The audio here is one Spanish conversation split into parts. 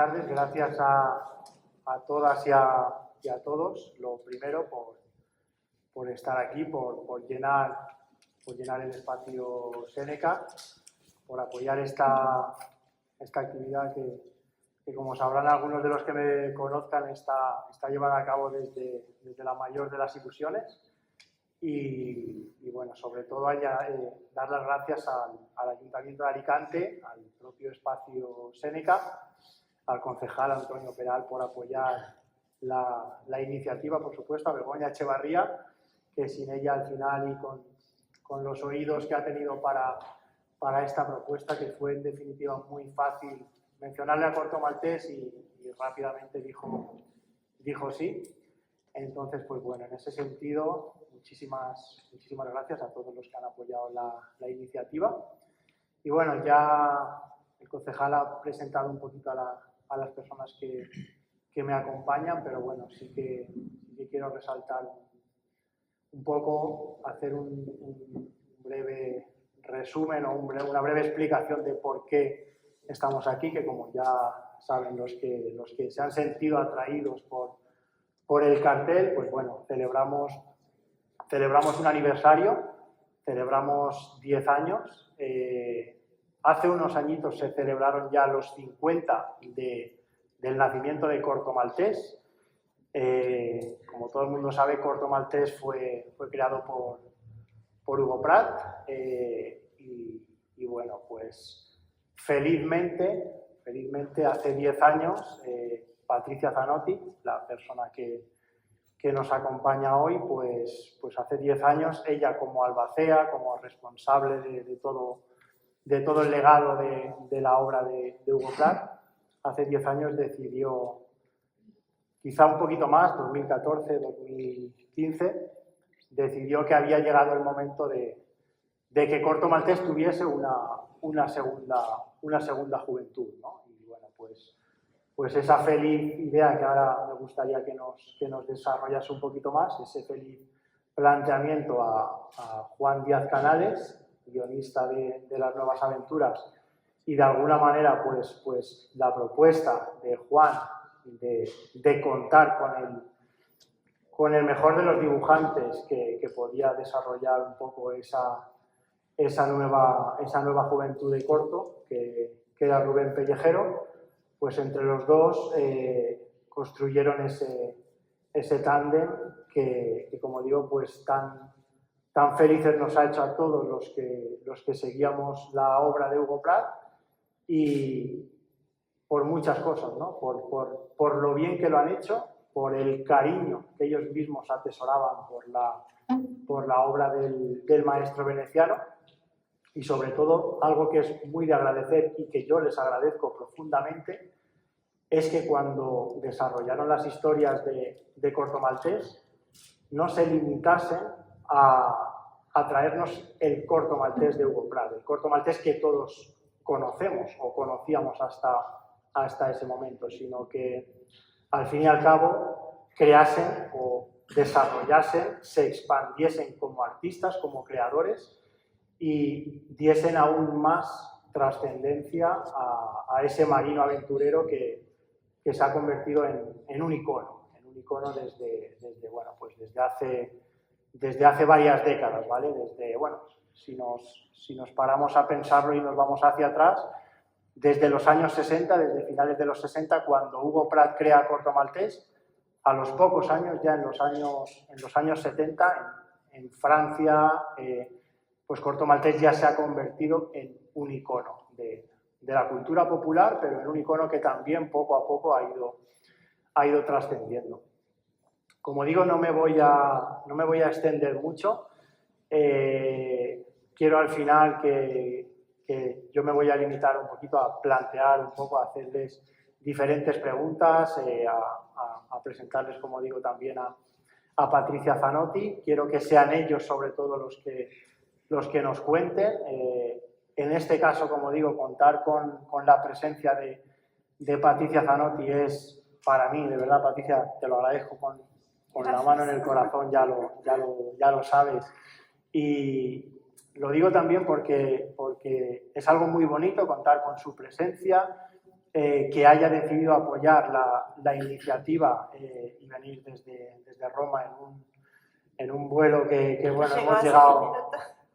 tardes. Gracias a todas y a todos, lo primero, por estar aquí, por llenar el espacio Seneca, por apoyar esta actividad que, como sabrán algunos de los que me conozcan, está llevada a cabo desde la mayor de las ilusiones. Y bueno, sobre todo dar las gracias al Ayuntamiento de Alicante, al propio espacio Seneca, al concejal Antonio Peral por apoyar la iniciativa, por supuesto, a Begoña Echevarría, que sin ella al final y con los oídos que ha tenido para esta propuesta, que fue en definitiva muy fácil mencionarle a Corto Maltés y rápidamente dijo sí. Entonces, pues bueno, en ese sentido, muchísimas gracias a todos los que han apoyado la iniciativa. Y bueno, ya el concejal ha presentado un poquito a las personas que me acompañan, pero bueno, sí que quiero resaltar un poco, hacer un breve resumen o una breve explicación de por qué estamos aquí, que como ya saben los que se han sentido atraídos por el cartel, pues bueno, celebramos un aniversario, celebramos 10 años. Hace unos añitos se celebraron ya los 50 del nacimiento de Corto Maltés. Como todo el mundo sabe, Corto Maltés fue creado por Hugo Prat y bueno, pues felizmente hace 10 años Patricia Zanotti, la persona que nos acompaña hoy, pues hace 10 años ella como albacea, como responsable de todo el legado de la obra de Hugo Prat, hace 10 años decidió, quizá un poquito más, 2014, 2015, decidió que había llegado el momento de que Corto Maltés tuviese una segunda juventud, ¿no? Y bueno, pues esa feliz idea que ahora me gustaría que nos desarrollase un poquito más, ese feliz planteamiento a Juan Díaz Canales, guionista de Las Nuevas Aventuras, y de alguna manera pues la propuesta de Juan de contar con el mejor de los dibujantes que podía desarrollar un poco esa nueva juventud de Corto, que era Rubén Pellejero, pues entre los dos construyeron ese tándem que, como digo, pues tan felices nos ha hecho a todos los que seguíamos la obra de Hugo Prat, y por muchas cosas, ¿no? Por lo bien que lo han hecho, por el cariño que ellos mismos atesoraban por la obra del maestro veneciano, y sobre todo, algo que es muy de agradecer y que yo les agradezco profundamente, es que cuando desarrollaron las historias de Corto Maltés, no se limitasen a traernos el Corto Maltés de Hugo Prat, el Corto Maltés que todos conocemos o conocíamos hasta ese momento, sino que al fin y al cabo creasen o desarrollasen, se expandiesen como artistas, como creadores, y diesen aún más trascendencia a ese marino aventurero que se ha convertido en un icono desde hace varias décadas, ¿vale? Si nos paramos a pensarlo y nos vamos hacia atrás, desde los años 60, desde finales de los 60, cuando Hugo Prat crea Corto Maltés, a los pocos años, ya en los años 70, en Francia, pues Corto Maltés ya se ha convertido en un icono de la cultura popular, pero en un icono que también poco a poco ha ido trascendiendo. Como digo, no me voy a extender mucho. Quiero al final que yo me voy a limitar un poquito a plantear un poco, a hacerles diferentes preguntas, a presentarles, como digo, también a Patricia Zanotti. Quiero que sean ellos, sobre todo, los que nos cuenten. En este caso, como digo, contar con la presencia de Patricia Zanotti es, para mí, de verdad, Patricia, te lo agradezco con la mano en el corazón, ya lo sabes. Y lo digo también porque es algo muy bonito contar con su presencia, que haya decidido apoyar la iniciativa y venir desde Roma en un vuelo que bueno,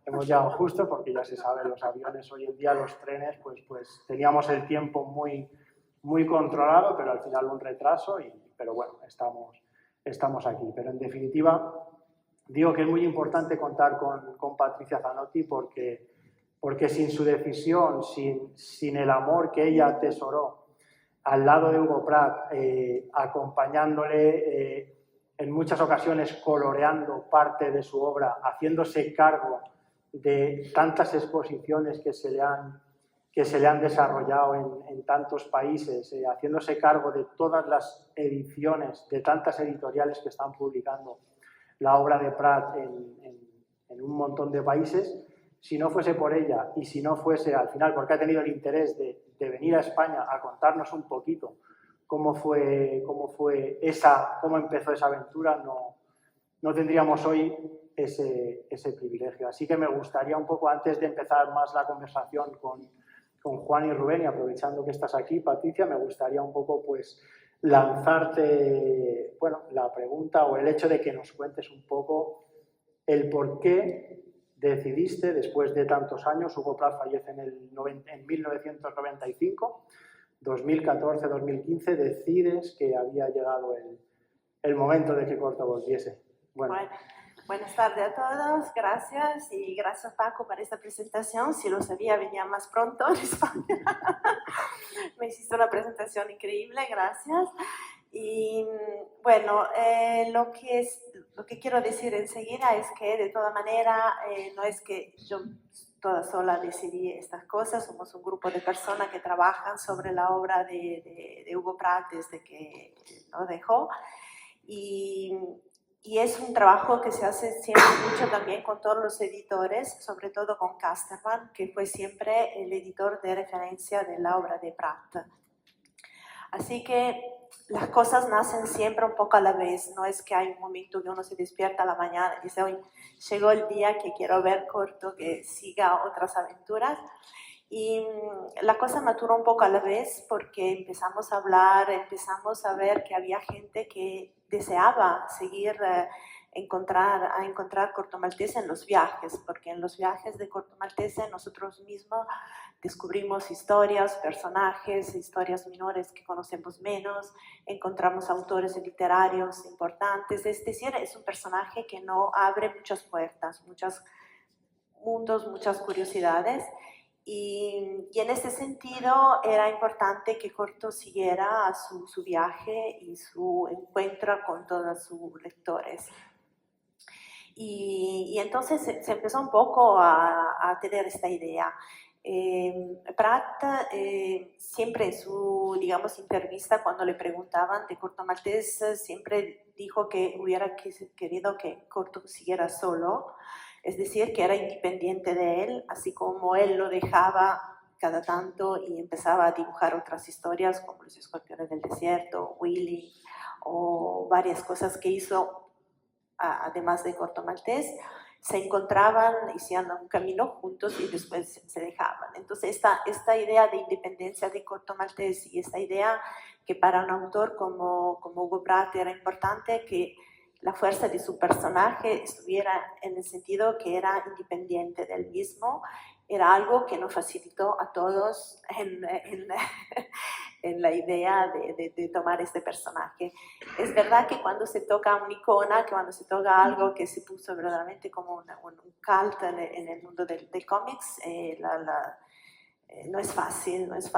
hemos llegado justo, porque ya se sabe, los aviones hoy en día, los trenes, pues teníamos el tiempo muy controlado, pero al final un retraso, pero bueno, estamos aquí. Pero en definitiva, digo que es muy importante contar con Patricia Zanotti porque sin su decisión, sin el amor que ella atesoró al lado de Hugo Pratt, acompañándole en muchas ocasiones, coloreando parte de su obra, haciéndose cargo de tantas exposiciones que se le han desarrollado en tantos países, haciéndose cargo de todas las ediciones, de tantas editoriales que están publicando la obra de Pratt en un montón de países. Si no fuese por ella y si no fuese al final porque ha tenido el interés de venir a España a contarnos un poquito cómo empezó esa aventura, no tendríamos hoy ese privilegio. Así que me gustaría un poco, antes de empezar más la conversación con Juan y Rubén, y aprovechando que estás aquí, Patricia, me gustaría un poco pues lanzarte la pregunta o el hecho de que nos cuentes un poco el por qué decidiste, después de tantos años, Hugo Pratt fallece en 1995, 2014, 2015, decides que había llegado el momento de que Corto volviese. Bueno, buenas tardes a todos, gracias y gracias Paco por esta presentación. Si lo sabía, venía más pronto en España. Me hiciste una presentación increíble, gracias. Y bueno, lo que quiero decir enseguida es que de toda manera no es que yo toda sola decidí estas cosas, somos un grupo de personas que trabajan sobre la obra de Hugo Pratt desde que lo dejó, y es un trabajo que se hace siempre mucho también con todos los editores, sobre todo con Casterman, que fue siempre el editor de referencia de la obra de Pratt. Así que las cosas nacen siempre un poco a la vez, no es que hay un momento que uno se despierta a la mañana y dice, hoy llegó el día que quiero ver Corto, que siga otras aventuras. Y la cosa maturó un poco a la vez porque empezamos a hablar, empezamos a ver que había gente que deseaba seguir encontrar Corto Maltese en los viajes, porque en los viajes de Corto Maltese nosotros mismos descubrimos historias, personajes, historias menores que conocemos menos, encontramos autores literarios importantes, es decir, es un personaje que no abre muchas puertas, muchos mundos, muchas curiosidades. Y en ese sentido era importante que Corto siguiera su viaje y su encuentro con todos sus lectores. Y entonces se empezó un poco a tener esta idea. Pratt siempre en su, digamos, entrevista, cuando le preguntaban de Corto Maltese, siempre dijo que hubiera querido que Corto siguiera solo, es decir, que era independiente de él, así como él lo dejaba cada tanto y empezaba a dibujar otras historias como Los Escorpiones del Desierto, Willy o varias cosas que hizo además de Corto Maltese. Se encontraban, hacían un camino juntos y después se dejaban. Entonces esta idea de independencia de Corto Maltese y esta idea que para un autor como Hugo Pratt era importante que la fuerza de su personaje estuviera en el sentido que era independiente del mismo, era algo que nos facilitó a todos en la idea de tomar este personaje. Es verdad que cuando se toca una icona, que cuando se toca algo que se puso verdaderamente como un cult en el mundo del cómics, no es fácil, es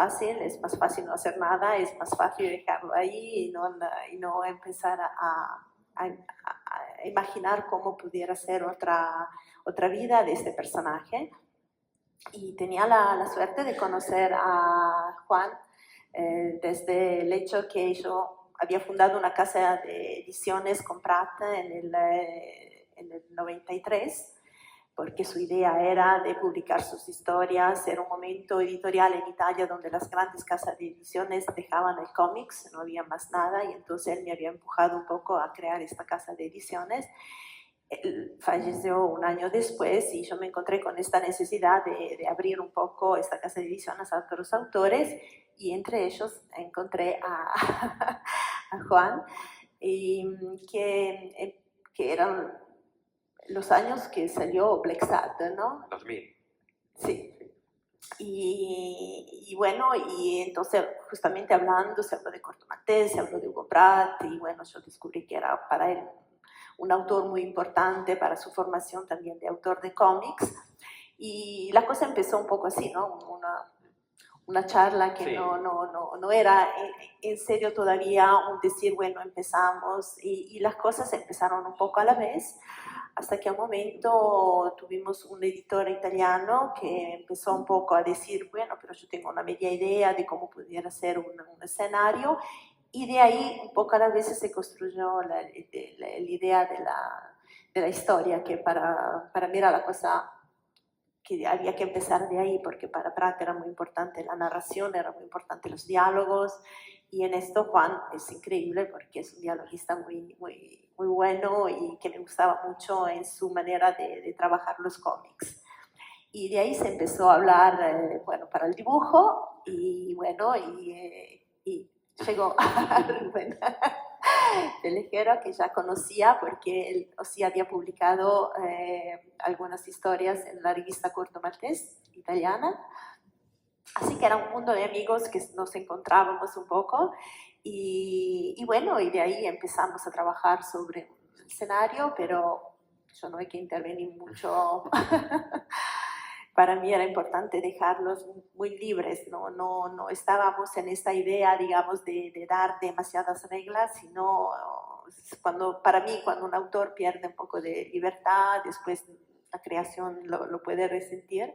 más fácil no hacer nada, es más fácil dejarlo ahí y no empezar a imaginar cómo pudiera ser otra vida de este personaje. Y tenía la suerte de conocer a Juan desde el hecho que yo había fundado una casa de ediciones con Pratt en el 93, porque su idea era de publicar sus historias. Era un momento editorial en Italia donde las grandes casas de ediciones dejaban el cómics, no había más nada, y entonces él me había empujado un poco a crear esta casa de ediciones. Él falleció un año después y yo me encontré con esta necesidad de abrir un poco esta casa de ediciones a otros autores y entre ellos encontré a, a Juan, y que eran los años que salió Black Sad, ¿no? 2000. Sí. Y bueno, y entonces justamente hablando, se habló de Corto Maltés, se habló de Hugo Pratt, y bueno, yo descubrí que era para él un autor muy importante para su formación también de autor de cómics. Y la cosa empezó un poco así, ¿no? Una charla que Sí. no era en serio todavía un decir, bueno, empezamos, y las cosas empezaron un poco a la vez, hasta que a un momento tuvimos un editor italiano que empezó un poco a decir, bueno, pero yo tengo una media idea de cómo pudiera ser un escenario, y de ahí un poco a la vez se construyó la idea de la historia, que para mí era la cosa que había que empezar de ahí, porque para Pratt era muy importante la narración, era muy importante los diálogos, y en esto Juan es increíble porque es un dialoguista muy bueno y que me gustaba mucho en su manera de trabajar los cómics. Y de ahí se empezó a hablar, bueno, para el dibujo, y bueno, y llegó a Rubén Pelejero, que ya conocía porque él sí había publicado algunas historias en la revista Corto Maltés italiana. Así que era un mundo de amigos que nos encontrábamos un poco, y bueno, y de ahí empezamos a trabajar sobre el escenario, pero yo no hay que intervenir mucho. Para mí era importante dejarlos muy libres, no estábamos en esta idea, digamos, de dar demasiadas reglas, sino para mí, cuando un autor pierde un poco de libertad, después la creación lo puede resentir.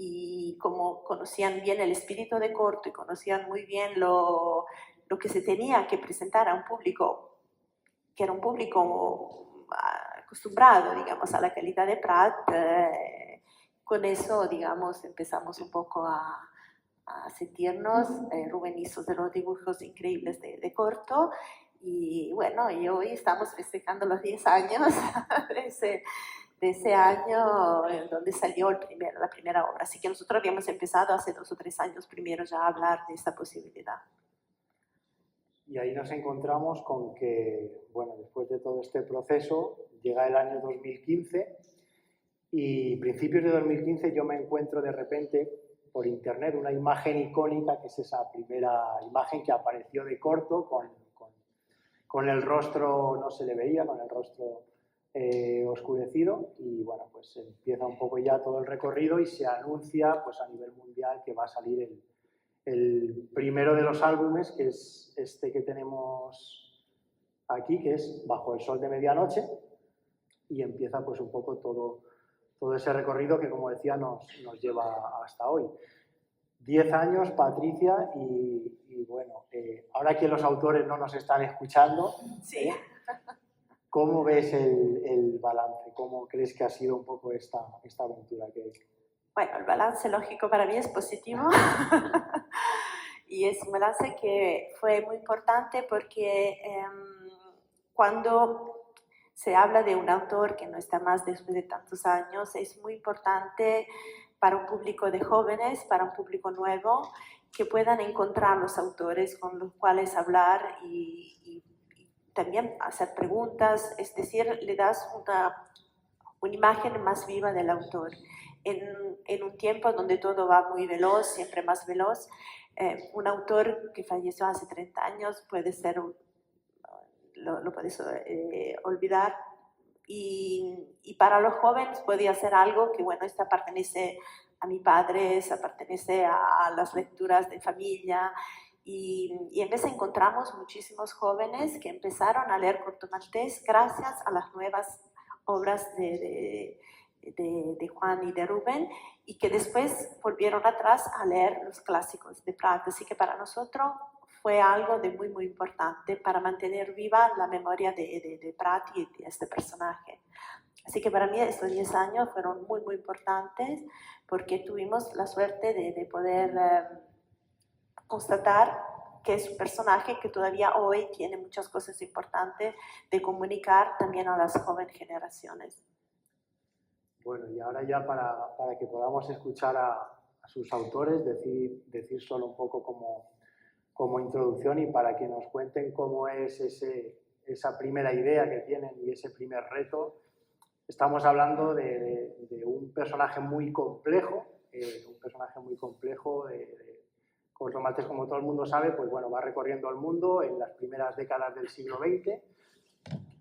Y como conocían bien el espíritu de Corto y conocían muy bien lo que se tenía que presentar a un público, que era un público acostumbrado, digamos, a la calidad de Pratt, con eso, digamos, empezamos un poco a sentirnos. Rubén hizo de los dibujos increíbles de Corto, y bueno, y hoy estamos festejando los 10 años de ese año en donde salió la primera obra. Así que nosotros habíamos empezado hace 2 o 3 años primero ya a hablar de esta posibilidad. Y ahí nos encontramos con que, bueno, después de todo este proceso, llega el año 2015, y principios de 2015 yo me encuentro de repente por internet una imagen icónica, que es esa primera imagen que apareció de Corto, con el rostro, no se le veía, con el rostro oscurecido, y bueno, pues empieza un poco ya todo el recorrido y se anuncia pues a nivel mundial que va a salir el primero de los álbumes, que es este que tenemos aquí, que es Bajo el sol de medianoche, y empieza pues un poco todo ese recorrido que, como decía, nos lleva hasta hoy. 10 años, Patricia, y bueno, ahora que los autores no nos están escuchando, Sí. ¿Cómo ves el balance? ¿Cómo crees que ha sido un poco esta aventura? Bueno, el balance lógico para mí es positivo. Y es un balance que fue muy importante porque cuando se habla de un autor que no está más después de tantos años, es muy importante para un público de jóvenes, para un público nuevo, que puedan encontrar los autores con los cuales hablar y también hacer preguntas, es decir, le das una imagen más viva del autor. En un tiempo donde todo va muy veloz, siempre más veloz, un autor que falleció hace 30 años puede ser, lo puedes olvidar, y para los jóvenes podía ser algo que, bueno, esto pertenece a mi padre, se pertenece a las lecturas de familia, y en vez encontramos muchísimos jóvenes que empezaron a leer Corto Maltés gracias a las nuevas obras de Juan y de Rubén, y que después volvieron atrás a leer los clásicos de Pratt. Así que para nosotros fue algo de muy importante para mantener viva la memoria de Pratt y de este personaje. Así que para mí estos 10 años fueron muy importantes, porque tuvimos la suerte de poder constatar que es un personaje que todavía hoy tiene muchas cosas importantes de comunicar también a las jóvenes generaciones. Bueno, y ahora ya para que podamos escuchar a sus autores, decir solo un poco como introducción y para que nos cuenten cómo es esa primera idea que tienen y ese primer reto. Estamos hablando de un personaje muy complejo, Corto Maltés, como todo el mundo sabe, pues bueno, va recorriendo el mundo en las primeras décadas del siglo XX.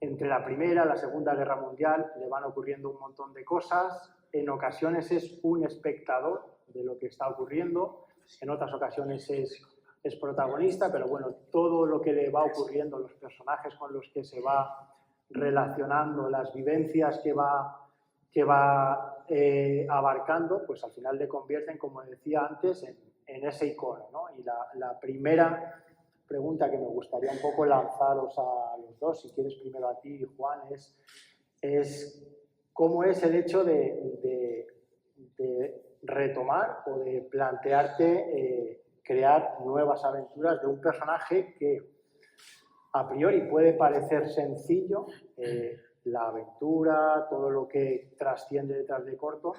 Entre la Primera y la Segunda Guerra Mundial le van ocurriendo un montón de cosas. En ocasiones es un espectador de lo que está ocurriendo, en otras ocasiones es protagonista, pero bueno, todo lo que le va ocurriendo, los personajes con los que se va relacionando, las vivencias que va abarcando, pues al final le convierten, como decía antes, en ese icono, ¿no? Y la primera pregunta que me gustaría un poco lanzaros a los dos, si quieres primero a ti, Juan, es cómo es el hecho de retomar o de plantearte crear nuevas aventuras de un personaje que a priori puede parecer sencillo, la aventura, todo lo que trasciende detrás de Corto,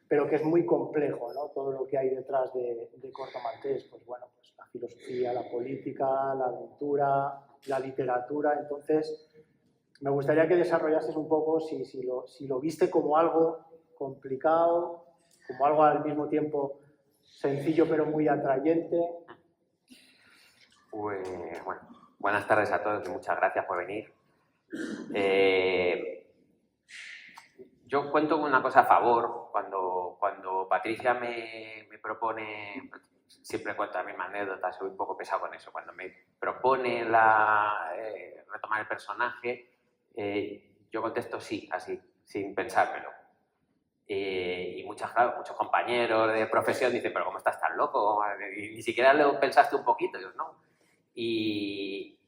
pero que es muy complejo, ¿no? Todo lo que hay detrás de Corto Maltés, pues bueno, pues la filosofía, la política, la aventura, la literatura. Entonces, me gustaría que desarrollases un poco si lo viste como algo complicado, como algo al mismo tiempo sencillo pero muy atrayente. Pues bueno, buenas tardes a todos y muchas gracias por venir. Yo cuento con una cosa a favor. Cuando Patricia me propone, siempre cuento las mismas anécdotas, soy un poco pesado con eso. Cuando me propone retomar el personaje, yo contesto sí, así, sin pensármelo. Y muchos compañeros de profesión dicen, pero ¿cómo estás tan loco? Y ni siquiera lo pensaste un poquito. Yo, no. Y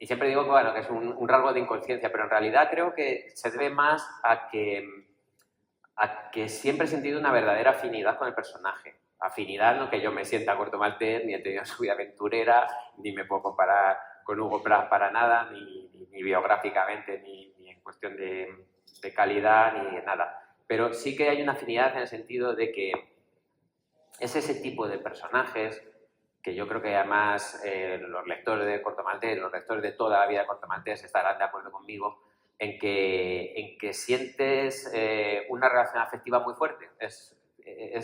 siempre digo que, bueno, que es un rasgo de inconsciencia, pero en realidad creo que se debe más a que siempre he sentido una verdadera afinidad con el personaje. Afinidad, no que yo me sienta Corto Maltés, ni he tenido su vida aventurera, ni me puedo comparar con Hugo Pratt para nada, ni biográficamente, ni en cuestión de calidad, ni nada. Pero sí que hay una afinidad en el sentido de que es ese tipo de personajes que yo creo que además los lectores de Corto Maltés, los lectores de toda la vida de Corto Maltés estarán de acuerdo conmigo en que sientes una relación afectiva muy fuerte. Es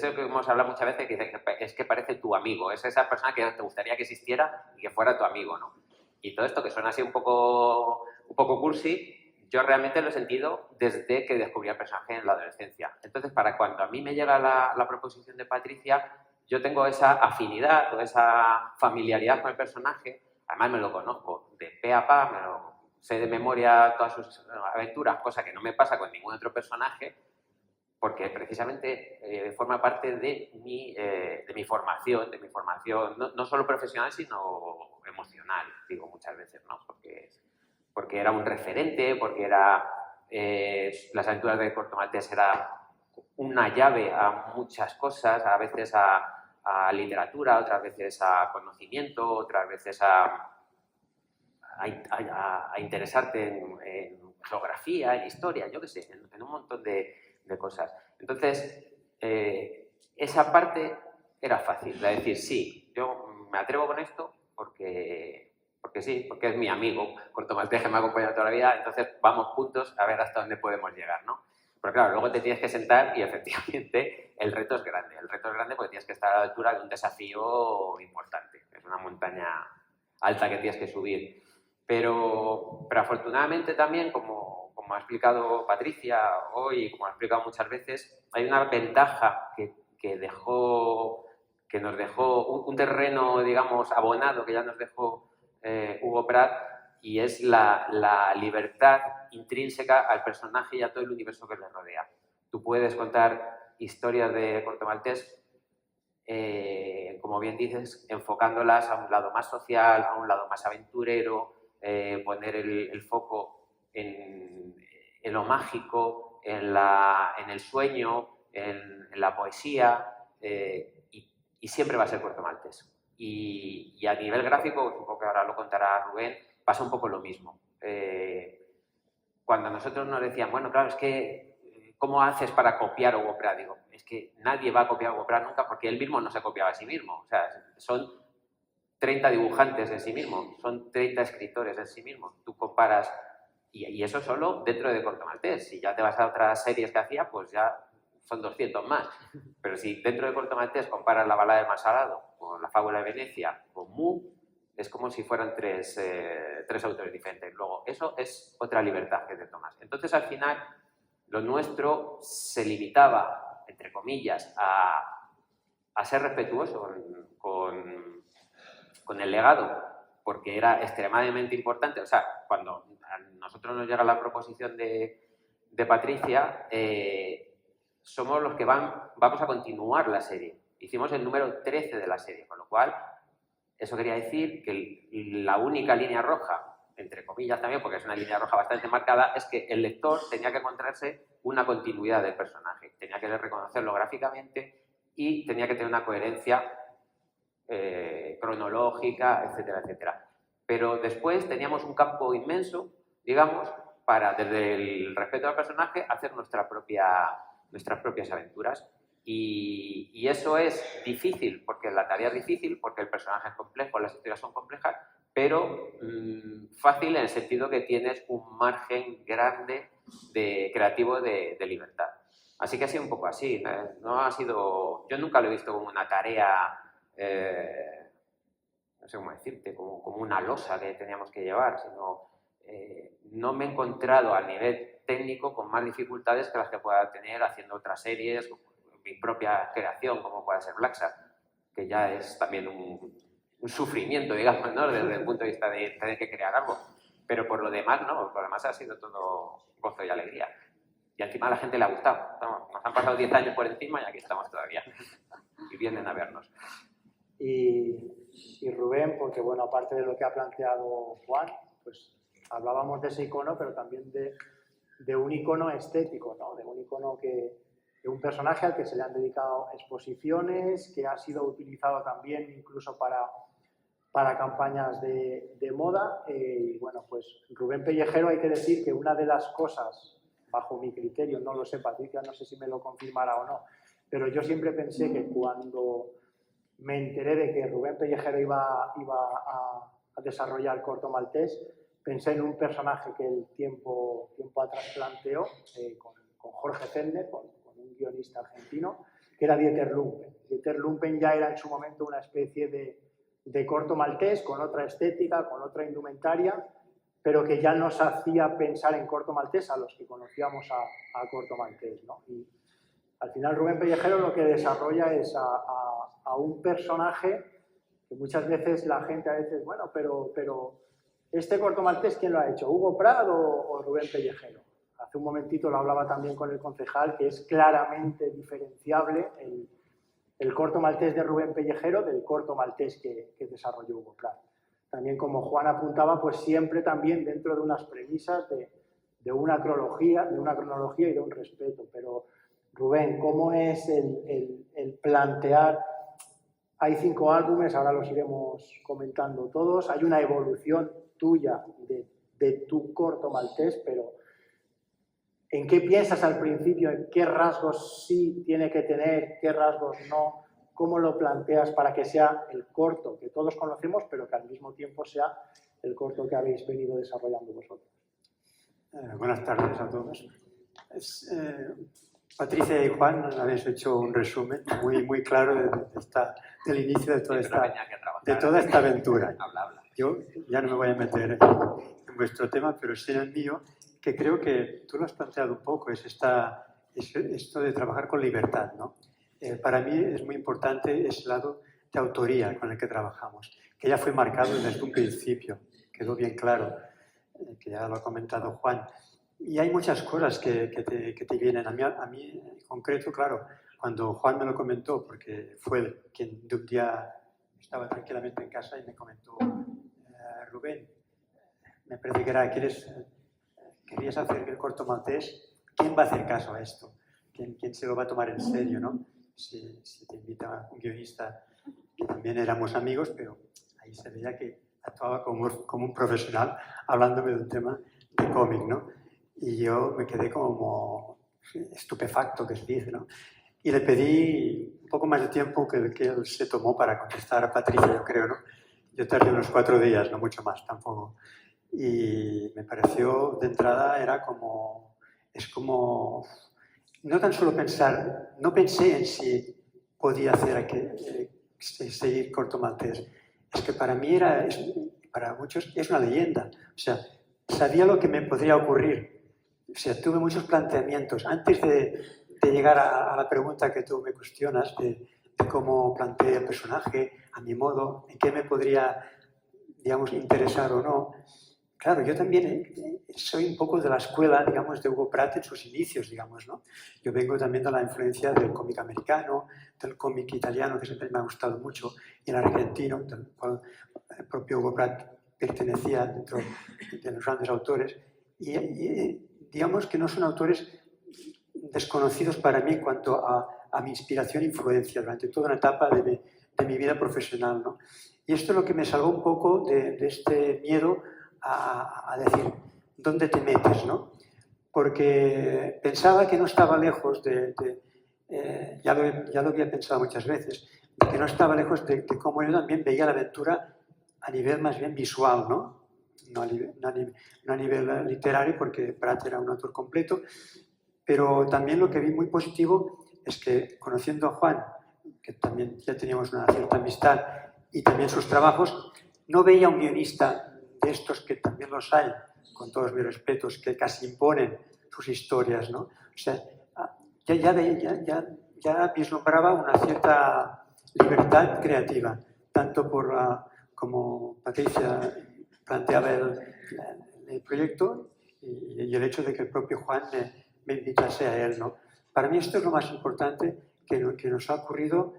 lo que hemos hablado muchas veces, que es que parece tu amigo, es esa persona que te gustaría que existiera y que fuera tu amigo, ¿no? Y todo esto que suena así un poco cursi, yo realmente lo he sentido desde que descubrí al personaje en la adolescencia. Entonces, para cuando a mí me llega la proposición de Patricia, yo tengo esa afinidad o esa familiaridad con el personaje. Además, me lo conozco de pe a pa, me lo sé de memoria todas sus aventuras, cosa que no me pasa con ningún otro personaje, porque precisamente forma parte de mi formación, no solo profesional, sino emocional, digo muchas veces, ¿no? Porque era un referente, porque las aventuras de Corto Maltés era una llave a muchas cosas, a veces a literatura, otras veces a conocimiento, otras veces a interesarte en geografía, en historia, yo qué sé, en un montón de cosas. Entonces, esa parte era fácil, de decir, sí, yo me atrevo con esto porque sí, porque es mi amigo, Corto Maltés, que me ha acompañado toda la vida, entonces vamos juntos a ver hasta dónde podemos llegar, ¿no? Pero claro, luego te tienes que sentar y efectivamente el reto es grande. El reto es grande porque tienes que estar a la altura de un desafío importante. Es una montaña alta que tienes que subir. Pero afortunadamente también, como ha explicado Patricia hoy y como ha explicado muchas veces, hay una ventaja que nos dejó un terreno, digamos, abonado que ya nos dejó Hugo Pratt, y es la libertad intrínseca al personaje y a todo el universo que le rodea. Tú puedes contar historias de Corto Maltés, como bien dices, enfocándolas a un lado más social, a un lado más aventurero, poner el foco en lo mágico, en el sueño, en la poesía, y siempre va a ser Corto Maltés. Y a nivel gráfico, un poco ahora lo contará Rubén, pasa un poco lo mismo. Cuando nosotros nos decían, bueno, claro, es que, ¿cómo haces para copiar o copiar? Digo, es que nadie va a copiar o copiar nunca porque él mismo no se copiaba a sí mismo. O sea, son 30 dibujantes en sí mismo, son 30 escritores en sí mismo. Tú comparas, y eso solo dentro de Corto Maltés. Si ya te vas a otras series que hacía, pues ya son 200 más. Pero si dentro de Corto Maltés comparas La balada del mal salado con La fábula de Venecia, con Mu, es como si fueran tres autores diferentes. Luego, eso es otra libertad que te tomas. Entonces, al final, lo nuestro se limitaba, entre comillas, a ser respetuoso con el legado, porque era extremadamente importante. O sea, cuando a nosotros nos llega la proposición de Patricia, somos los que vamos a continuar la serie. Hicimos el número 13 de la serie, con lo cual eso quería decir que la única línea roja, entre comillas también, porque es una línea roja bastante marcada, es que el lector tenía que encontrarse una continuidad del personaje, tenía que reconocerlo gráficamente y tenía que tener una coherencia cronológica, etcétera, etcétera. Pero después teníamos un campo inmenso, digamos, para, desde el respeto al personaje, hacer nuestras propias aventuras. Y eso es difícil, porque la tarea es difícil, porque el personaje es complejo, las historias son complejas, pero fácil en el sentido que tienes un margen grande creativo de libertad. Así que ha sido un poco así. No ha sido, yo nunca lo he visto como una tarea, no sé cómo decirte, como una losa que teníamos que llevar, sino no me he encontrado a nivel técnico con más dificultades que las que pueda tener haciendo otras series, mi propia creación, como puede ser Black Shark, que ya es también un sufrimiento, digamos, ¿no? Desde el punto de vista de tener que crear algo. Pero por lo demás, no, por lo demás ha sido todo gozo y alegría. Y encima a la gente le ha gustado. Nos han pasado 10 años por encima y aquí estamos todavía. Y vienen a vernos. Y Rubén, porque bueno, aparte de lo que ha planteado Juan, pues hablábamos de ese icono, pero también de un icono estético, ¿no? De un icono de un personaje al que se le han dedicado exposiciones, que ha sido utilizado también incluso para campañas de moda. Y bueno, pues Rubén Pellejero, hay que decir que una de las cosas, bajo mi criterio, no lo sé, Patricia, no sé si me lo confirmará o no, pero yo siempre pensé que cuando me enteré de que Rubén Pellejero iba a desarrollar Corto Maltés, pensé en un personaje que el tiempo atrás planteó, con Jorge Zender, con un guionista argentino, que era Dieter Lumpen. Dieter Lumpen ya era en su momento una especie de Corto Maltés, con otra estética, con otra indumentaria, pero que ya nos hacía pensar en Corto Maltés a los que conocíamos a Corto Maltés, ¿no? Y al final Rubén Pellejero lo que desarrolla es a un personaje que muchas veces la gente bueno, pero este Corto Maltés, ¿quién lo ha hecho? ¿Hugo Prado o Rubén Pellejero? Hace un momentito lo hablaba también con el concejal, que es claramente diferenciable el Corto Maltés de Rubén Pellejero del Corto Maltés que desarrolló Hugo Prado. También, como Juan apuntaba, pues siempre también dentro de unas premisas de una cronología y de un respeto. Pero, Rubén, ¿cómo es el plantear? Hay 5 álbumes, ahora los iremos comentando todos. Hay una evolución tuya de tu Corto Maltés, pero ¿en qué piensas al principio? ¿En qué rasgos sí tiene que tener? ¿Qué rasgos no? ¿Cómo lo planteas para que sea el corto que todos conocemos, pero que al mismo tiempo sea el corto que habéis venido desarrollando vosotros? Buenas tardes a todos. Patricia y Juan habéis hecho un resumen muy claro del inicio de toda esta aventura. Yo ya no me voy a meter en vuestro tema, pero sí en el mío, que creo que tú lo has planteado un poco, es esto de trabajar con libertad, ¿no? Para mí es muy importante ese lado de autoría con el que trabajamos, que ya fue marcado desde un principio, quedó bien claro, que ya lo ha comentado Juan. Y hay muchas cosas que te vienen. A mí en concreto, claro, cuando Juan me lo comentó, porque fue quien de un día estaba tranquilamente en casa y me comentó, Rubén, me parece que era, querías hacer el Corto Maltés, ¿quién va a hacer caso a esto? ¿Quién se lo va a tomar en serio, no? Si te invita un guionista que también éramos amigos, pero ahí se veía que actuaba como un profesional hablándome de un tema de cómic, ¿no? Y yo me quedé como estupefacto, que se dice, ¿no? Y le pedí un poco más de tiempo que el que él se tomó para contestar a Patricia, yo creo, ¿no? Yo tardé unos 4 días, no mucho más tampoco. Y me pareció, de entrada, es como, no tan solo pensar, no pensé en si podía seguir Corto Maltés. Es que para mí para muchos es una leyenda. O sea, sabía lo que me podría ocurrir. O sea, tuve muchos planteamientos. Antes de llegar a la pregunta que tú me cuestionas, de cómo planteé el personaje, a mi modo, en qué me podría, digamos, interesar o no. Claro, yo también soy un poco de la escuela, digamos, de Hugo Pratt en sus inicios, digamos, ¿no? Yo vengo también de la influencia del cómic americano, del cómic italiano, que siempre me ha gustado mucho, y el argentino, del cual el propio Hugo Pratt pertenecía dentro de los grandes autores. Y digamos que no son autores desconocidos para mí en cuanto a mi inspiración e influencia durante toda una etapa de mi vida profesional, ¿no? Y esto es lo que me salvó un poco de este miedo a decir, ¿dónde te metes, no? Porque pensaba que no estaba lejos ya lo había pensado muchas veces, que no estaba lejos de cómo yo también veía la aventura a nivel más bien visual, ¿no? No a nivel literario, porque Pratt era un autor completo, pero también lo que vi muy positivo es que, conociendo a Juan, que también ya teníamos una cierta amistad, y también sus trabajos, no veía un guionista de estos que también los hay, con todos mis respetos, que casi imponen sus historias, ¿no? O sea, ya vislumbraba una cierta libertad creativa, tanto como Patricia planteaba el proyecto y el hecho de que el propio Juan me invitase a él, ¿no? Para mí esto es lo más importante que nos ha ocurrido.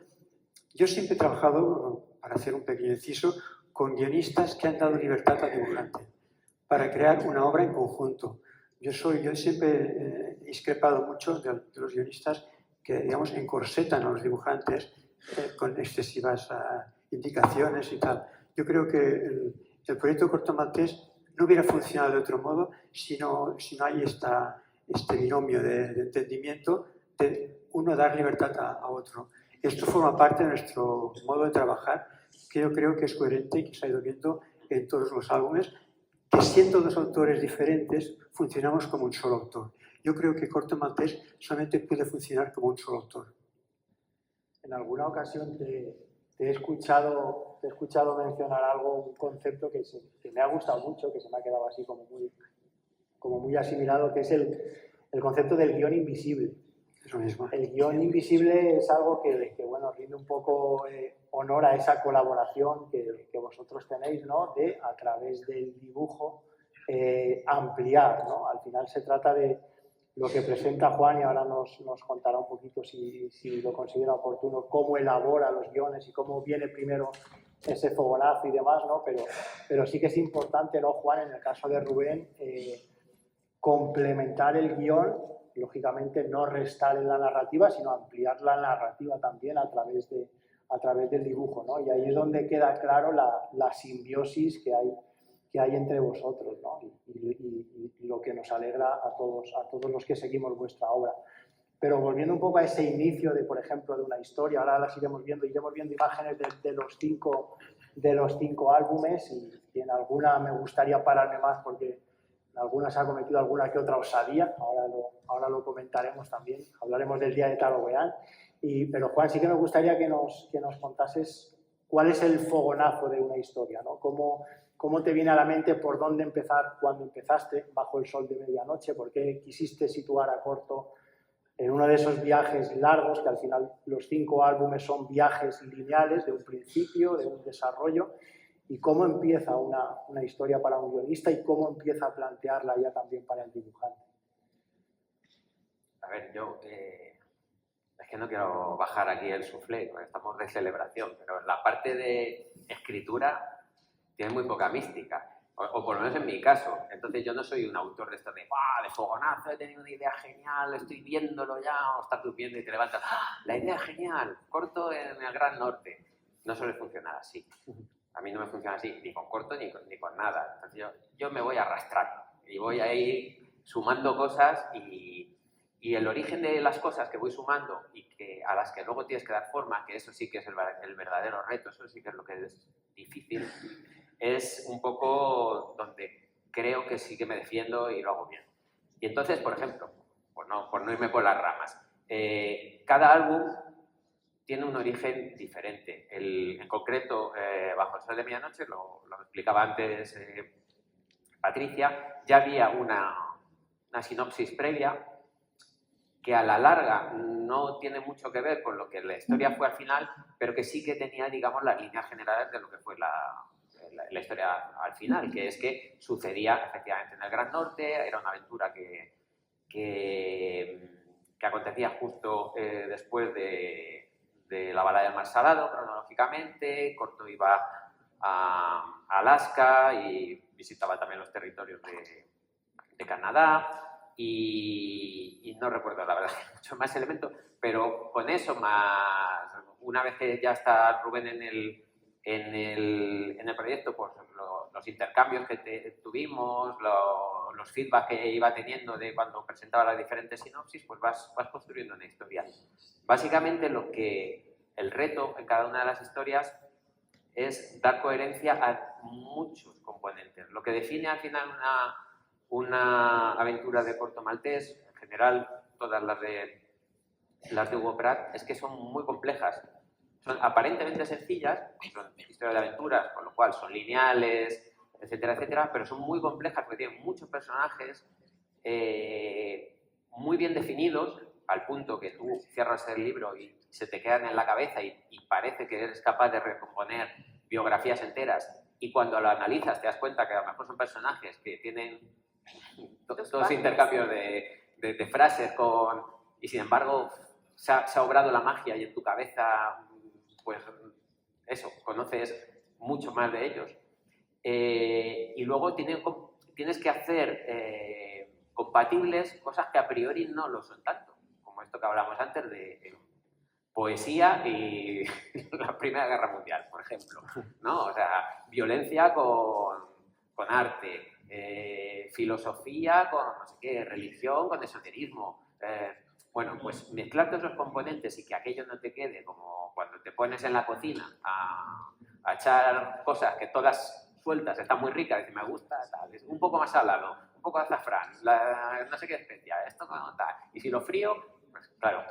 Yo siempre he trabajado, para hacer un pequeño inciso, con guionistas que han dado libertad al dibujante para crear una obra en conjunto. Yo siempre he discrepado mucho de los guionistas que, digamos, encorsetan a los dibujantes con excesivas indicaciones y tal. Yo creo que el proyecto Corto Maltés no hubiera funcionado de otro modo si no hay este binomio de entendimiento de uno dar libertad a otro. Esto forma parte de nuestro modo de trabajar, que yo creo que es coherente y que se ha ido viendo en todos los álbumes, que siendo dos autores diferentes, funcionamos como un solo autor. Yo creo que Corto Maltés solamente puede funcionar como un solo autor. En alguna ocasión te he escuchado mencionar un concepto que me ha gustado mucho, que se me ha quedado así como muy asimilado, que es el concepto del guión invisible. Es lo mismo. El guión invisible es algo que bueno, rinde un poco honor a esa colaboración que vosotros tenéis, ¿no? De, a través del dibujo, ampliar, ¿no? Al final se trata de lo que presenta Juan, y ahora nos contará un poquito, si lo considera oportuno, cómo elabora los guiones y cómo viene primero ese fogonazo y demás, ¿no? Pero sí que es importante, ¿no, Juan? En el caso de Rubén, complementar el guión, lógicamente no restar en la narrativa, sino ampliar la narrativa también a través del dibujo, ¿no? Y ahí es donde queda claro la simbiosis que hay entre vosotros, ¿no? Y lo que nos alegra a todos los que seguimos vuestra obra. Pero volviendo un poco a ese inicio por ejemplo, de una historia, ahora las iremos viendo imágenes de los cinco álbumes, y en alguna me gustaría pararme más porque en algunas ha cometido alguna que otra osadía, ahora lo comentaremos también, hablaremos del día de Taloweán. Pero Juan, sí que me gustaría que nos contases cuál es el fogonazo de una historia, ¿no? ¿Cómo te viene a la mente por dónde empezar cuando empezaste Bajo el sol de medianoche? ¿Por qué quisiste situar a Corto en uno de esos viajes largos, que al final los 5 álbumes son viajes lineales de un principio, de un desarrollo? ¿Y cómo empieza una historia para un guionista y cómo empieza a plantearla ya también para el dibujante? A ver, yo es que no quiero bajar aquí el soufflé, porque estamos de celebración, pero la parte de escritura tiene muy poca mística, o por lo menos en mi caso. Entonces yo no soy un autor de esto de fogonazo, he tenido una idea genial, estoy viéndolo ya, o estás durmiendo y te levantas, ¡ah, la idea genial, Corto en el Gran Norte! no suele funcionar así. A mí no me funciona así, ni con corto ni con nada. Entonces yo me voy arrastrando y voy a ir sumando cosas y el origen de las cosas que voy sumando y a las que luego tienes que dar forma, que eso sí que es el verdadero reto, eso sí que es lo que es difícil, es un poco donde creo que sí que me defiendo y lo hago bien. Y entonces, por ejemplo, por no irme por las ramas, cada álbum tiene un origen diferente. En concreto, Bajo el sol de medianoche, lo explicaba antes Patricia, ya había una sinopsis previa que a la larga no tiene mucho que ver con lo que la historia fue al final, pero que sí que tenía, digamos, las líneas generales de lo que fue la historia al final, que es que sucedía efectivamente en el Gran Norte, era una aventura que acontecía justo después de la Batalla del Mar Salado, cronológicamente. Corto iba a Alaska y visitaba también los territorios de Canadá. Y no recuerdo la verdad mucho más elementos, pero con eso más, una vez que ya está Rubén en el proyecto, pues los intercambios que tuvimos, los feedback que iba teniendo de cuando presentaba las diferentes sinopsis, pues vas construyendo una historia. Básicamente el reto en cada una de las historias es dar coherencia a muchos componentes. Lo que define al final una aventura de Corto Maltés, en general todas las de Hugo Pratt, es que son muy complejas. Son aparentemente sencillas, son historias de aventuras, con lo cual son lineales, etcétera, etcétera, pero son muy complejas porque tienen muchos personajes muy bien definidos, al punto que tú cierras el libro y se te quedan en la cabeza y parece que eres capaz de recomponer biografías enteras, y cuando lo analizas te das cuenta que a lo mejor son personajes que tienen todos intercambios de frases y sin embargo se ha obrado la magia y en tu cabeza, pues eso, conoces mucho más de ellos. Y luego tienes que hacer compatibles cosas que a priori no lo son tanto, como esto que hablamos antes de poesía y la Primera Guerra Mundial, por ejemplo, ¿no? O sea, violencia con arte, filosofía con no sé qué, religión con esoterismo. Bueno, pues mezclar todos esos componentes y que aquello no te quede como cuando te pones en la cocina a echar cosas que todas sueltas, están muy ricas, y me gusta, tal, es un poco más salado, un poco de azafrán, no sé qué especia, esto no tal. Y si lo frío, pues claro,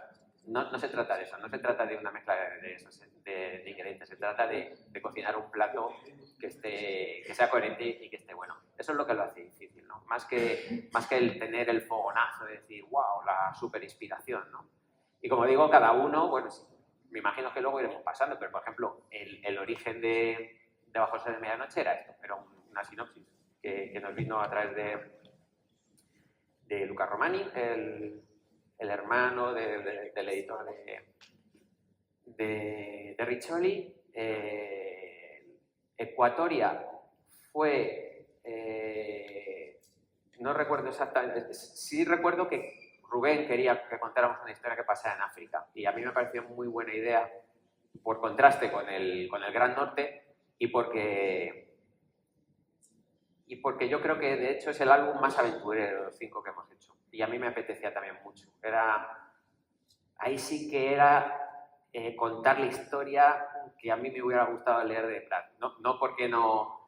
no se trata de eso, no se trata de una mezcla de ingredientes, se trata de cocinar un plato que sea coherente y que esté bueno. Eso es lo que lo hace difícil, ¿no? Más que el tener el fogonazo de decir, wow, la super inspiración, ¿no? Y como digo, cada uno, bueno, me imagino que luego iremos pasando, pero por ejemplo, el origen de Bajo el sol de medianoche era esto, era una sinopsis que nos vino a través de Luca Romani, el hermano del editor de Riccioli. Equatoria fue, no recuerdo exactamente, sí recuerdo que Rubén quería que contáramos una historia que pasara en África, y a mí me pareció muy buena idea por contraste con el Gran Norte y porque yo creo que de hecho es el álbum más aventurero de los 5 que hemos hecho, y a mí me apetecía también mucho. Ahí sí que era contar la historia que a mí me hubiera gustado leer de Pratt. No porque no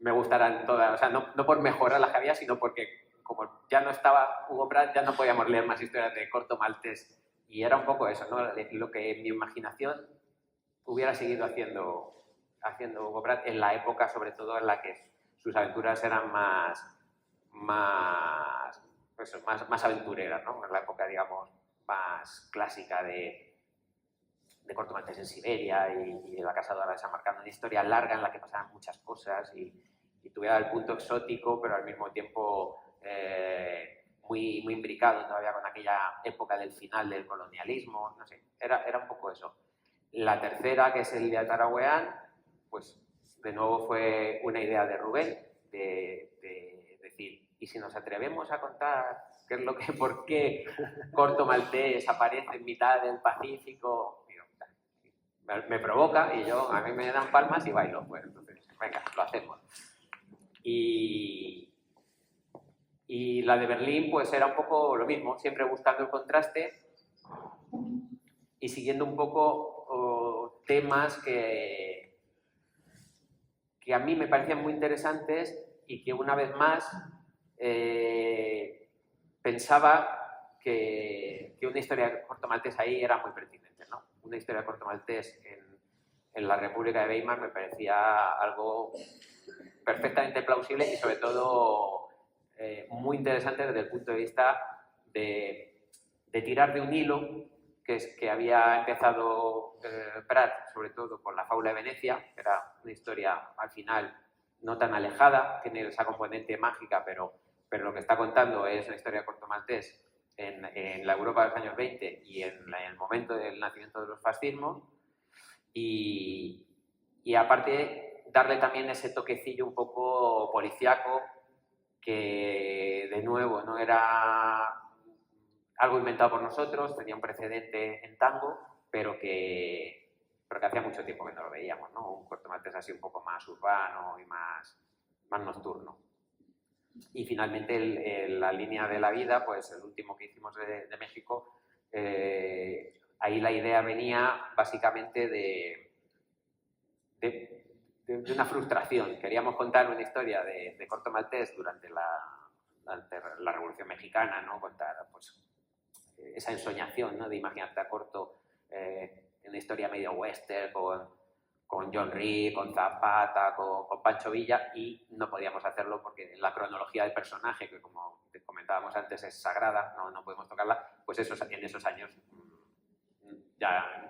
me gustaran todas, o sea, no por mejorar las que había, sino porque como ya no estaba Hugo Pratt, ya no podíamos leer más historias de Corto Maltés. Y era un poco eso, ¿no? Lo que en mi imaginación hubiera seguido haciendo Hugo Pratt en la época, sobre todo, en la que sus aventuras eran más aventureras, ¿no? En la época, digamos, más clásica de Corto Maltés en Siberia y de La Cazadora de Samarcanda, una historia larga en la que pasaban muchas cosas y tuviera el punto exótico, pero al mismo tiempo muy imbricado todavía con aquella época del final del colonialismo, no sé, era un poco eso. La tercera, que es el de Atarahueán, pues de nuevo fue una idea de Rubén, de decir, ¿y si nos atrevemos a contar por qué Corto Maltés aparece en mitad del Pacífico? me provoca y a mí me dan palmas y bailo. Pues entonces, venga, lo hacemos. Y la de Berlín pues era un poco lo mismo, siempre buscando el contraste y siguiendo un poco temas que a mí me parecían muy interesantes y que una vez más pensaba que una historia de corto maltés ahí era muy pertinente, ¿no? Una historia de corto maltés en la República de Weimar me parecía algo perfectamente plausible y sobre todo muy interesante desde el punto de vista de tirar de un hilo que había empezado Prat, sobre todo con la fábula de Venecia, que era una historia al final no tan alejada, tiene esa componente mágica, pero lo que está contando es una historia de corto maltés en la Europa de los años 20 y en el momento del nacimiento de los fascismos, y aparte darle también ese toquecillo un poco policíaco que de nuevo no era algo inventado por nosotros, tenía un precedente en tango, pero que hacía mucho tiempo que no lo veíamos, ¿no? Un corto maltés así un poco más urbano y más nocturno. Y finalmente la línea de la vida, pues el último que hicimos de México, ahí la idea venía básicamente de una frustración. Queríamos contar una historia de corto maltés durante la Revolución Mexicana, ¿no? Contar pues, esa ensoñación, ¿no? De imaginarte a Corto una historia medio western con John Reed, con Zapata, con Pancho Villa, y no podíamos hacerlo porque la cronología del personaje, que como te comentábamos antes es sagrada, no podemos tocarla, pues en esos años ya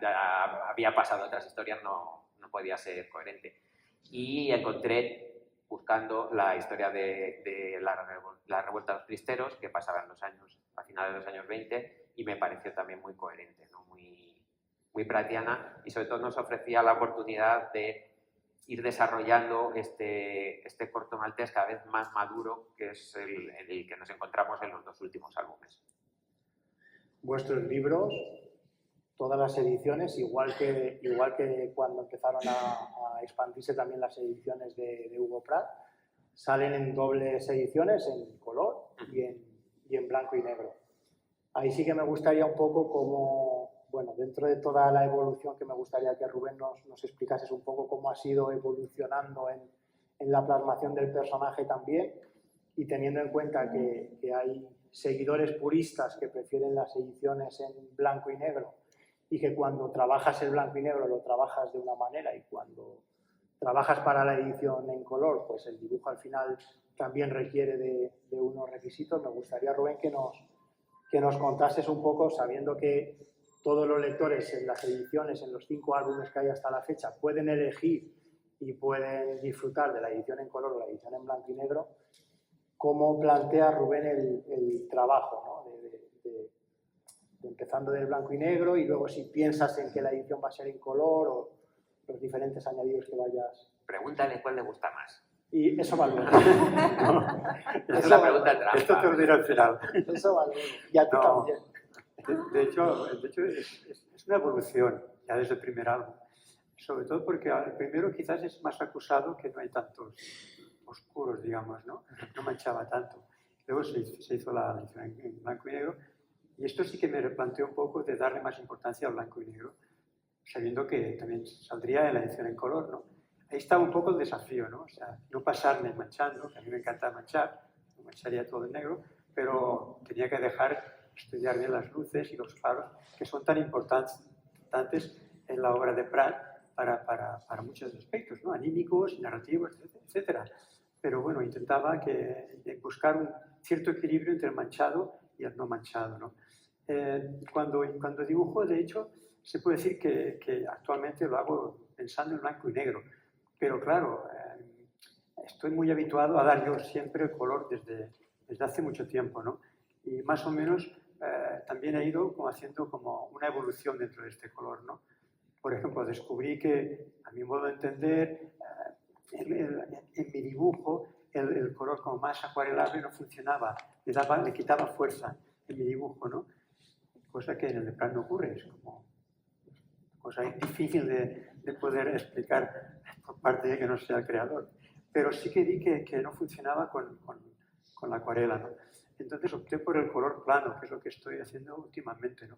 había pasado otras historias, no podía ser coherente. Y encontré, buscando la historia de la revuelta de los cristeros, que pasaba a finales de los años 20, y me pareció también muy coherente, ¿no? Muy pratiana, y sobre todo nos ofrecía la oportunidad de ir desarrollando este corto maltés cada vez más maduro, que es el que nos encontramos en los 2 últimos álbumes. Vuestros libros, todas las ediciones, igual que cuando empezaron a expandirse también las ediciones de Hugo Pratt, salen en dobles ediciones, en color y en blanco y negro. Ahí sí que me gustaría un poco como, bueno, dentro de toda la evolución, que me gustaría que Rubén nos explicases un poco cómo ha sido evolucionando en la plasmación del personaje también, y teniendo en cuenta que hay seguidores puristas que prefieren las ediciones en blanco y negro, y que cuando trabajas el blanco y negro lo trabajas de una manera, y cuando trabajas para la edición en color, pues el dibujo al final también requiere de unos requisitos. Me gustaría, Rubén, que nos contases un poco, sabiendo que todos los lectores en las ediciones, en los 5 álbumes que hay hasta la fecha, pueden elegir y pueden disfrutar de la edición en color o la edición en blanco y negro, cómo plantea Rubén el trabajo, ¿no? Empezando del blanco y negro, y luego si piensas en que la edición va a ser en color, o los diferentes añadidos que vayas. Pregúntale cuál le gusta más. Y eso va luego. Es la pregunta trampa. Esto te lo diré al final. Eso va luego. Y a ti también. De hecho es una evolución ya desde el primer álbum. Sobre todo porque el primero quizás es más acusado, que no hay tantos oscuros, digamos, ¿no? No manchaba tanto. Luego se hizo la edición en blanco y negro. Y esto sí que me replanteó un poco de darle más importancia al blanco y negro, sabiendo que también saldría en la edición en color, ¿no? Ahí estaba un poco el desafío, ¿no? O sea, no pasarme manchando, que a mí me encanta manchar, no mancharía todo en negro, pero tenía que dejar estudiar bien las luces y los claros, que son tan importantes en la obra de Prat para muchos aspectos, ¿no? Anímicos, narrativos, etcétera. Pero bueno, intentaba buscar un cierto equilibrio entre el manchado y el no manchado, ¿no? Cuando dibujo, de hecho, se puede decir que actualmente lo hago pensando en blanco y negro, pero claro, estoy muy habituado a dar yo siempre el color desde hace mucho tiempo, ¿no? Y más o menos también he ido haciendo como una evolución dentro de este color, ¿no? Por ejemplo, descubrí que, a mi modo de entender, en mi dibujo el color como más acuarelable no funcionaba, le quitaba fuerza en mi dibujo, ¿no? Cosa que en el de Prat no ocurre, es como cosa difícil de poder explicar por parte de que no sea el creador. Pero sí que vi que no funcionaba con la acuarela, ¿no? Entonces opté por el color plano, que es lo que estoy haciendo últimamente, ¿no?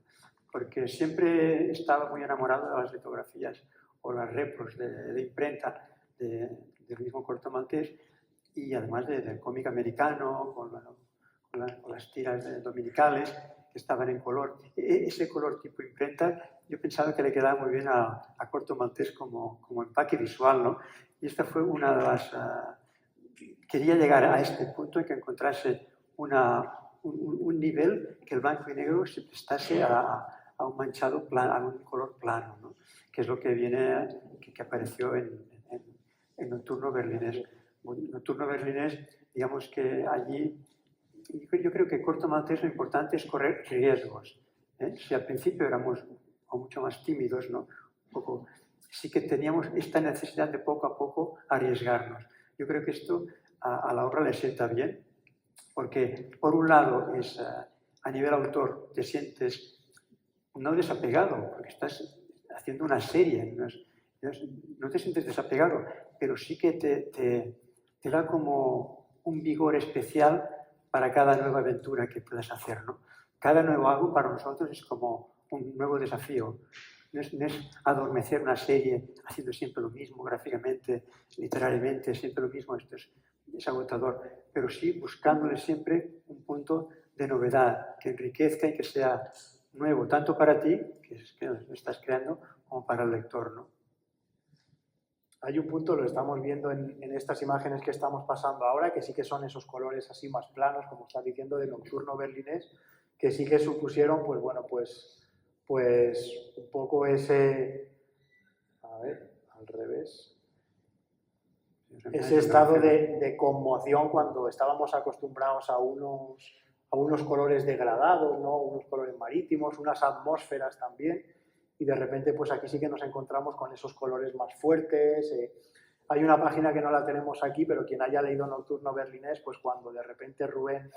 Porque siempre estaba muy enamorado de las litografías o las repros de imprenta del mismo Corto Maltés, y además del cómic americano, con las tiras dominicales que estaban en color. Ese color tipo imprenta yo pensaba que le quedaba muy bien a Corto Maltés como empaque visual, ¿no? Y esta fue una de las... quería llegar a este punto en que encontrase un nivel que el blanco y negro se prestase a un manchado plano, a un color plano, ¿no? Que es lo que viene, que apareció en Nocturno Berlinés. Nocturno Berlinés, digamos que allí, yo creo que Corto Maltés lo importante es correr riesgos. Si al principio éramos mucho más tímidos, ¿no? Sí que teníamos esta necesidad de poco a poco arriesgarnos. Yo creo que esto a la obra le sienta bien, porque por un lado es a nivel autor te sientes no desapegado, porque estás haciendo una serie, no te sientes desapegado, pero sí que te da como un vigor especial para cada nueva aventura que puedas hacer, ¿no? Cada nuevo algo para nosotros es como un nuevo desafío. No es adormecer una serie haciendo siempre lo mismo, gráficamente, literariamente, siempre lo mismo. Esto es agotador, pero sí buscándole siempre un punto de novedad que enriquezca y que sea nuevo, tanto para ti, que lo estás creando, como para el lector, ¿no? Hay un punto, lo estamos viendo en estas imágenes que estamos pasando ahora, que sí que son esos colores así más planos, como estás diciendo, de Nocturno Berlinés, que sí que supusieron, pues bueno, pues un poco ese, a ver, al revés, ese estado de conmoción cuando estábamos acostumbrados a unos colores degradados, ¿no? Unos colores marítimos, unas atmósferas también, y de repente pues aquí sí que nos encontramos con esos colores más fuertes. Hay una página que no la tenemos aquí, pero quien haya leído Nocturno Berlinés, pues cuando de repente Rubén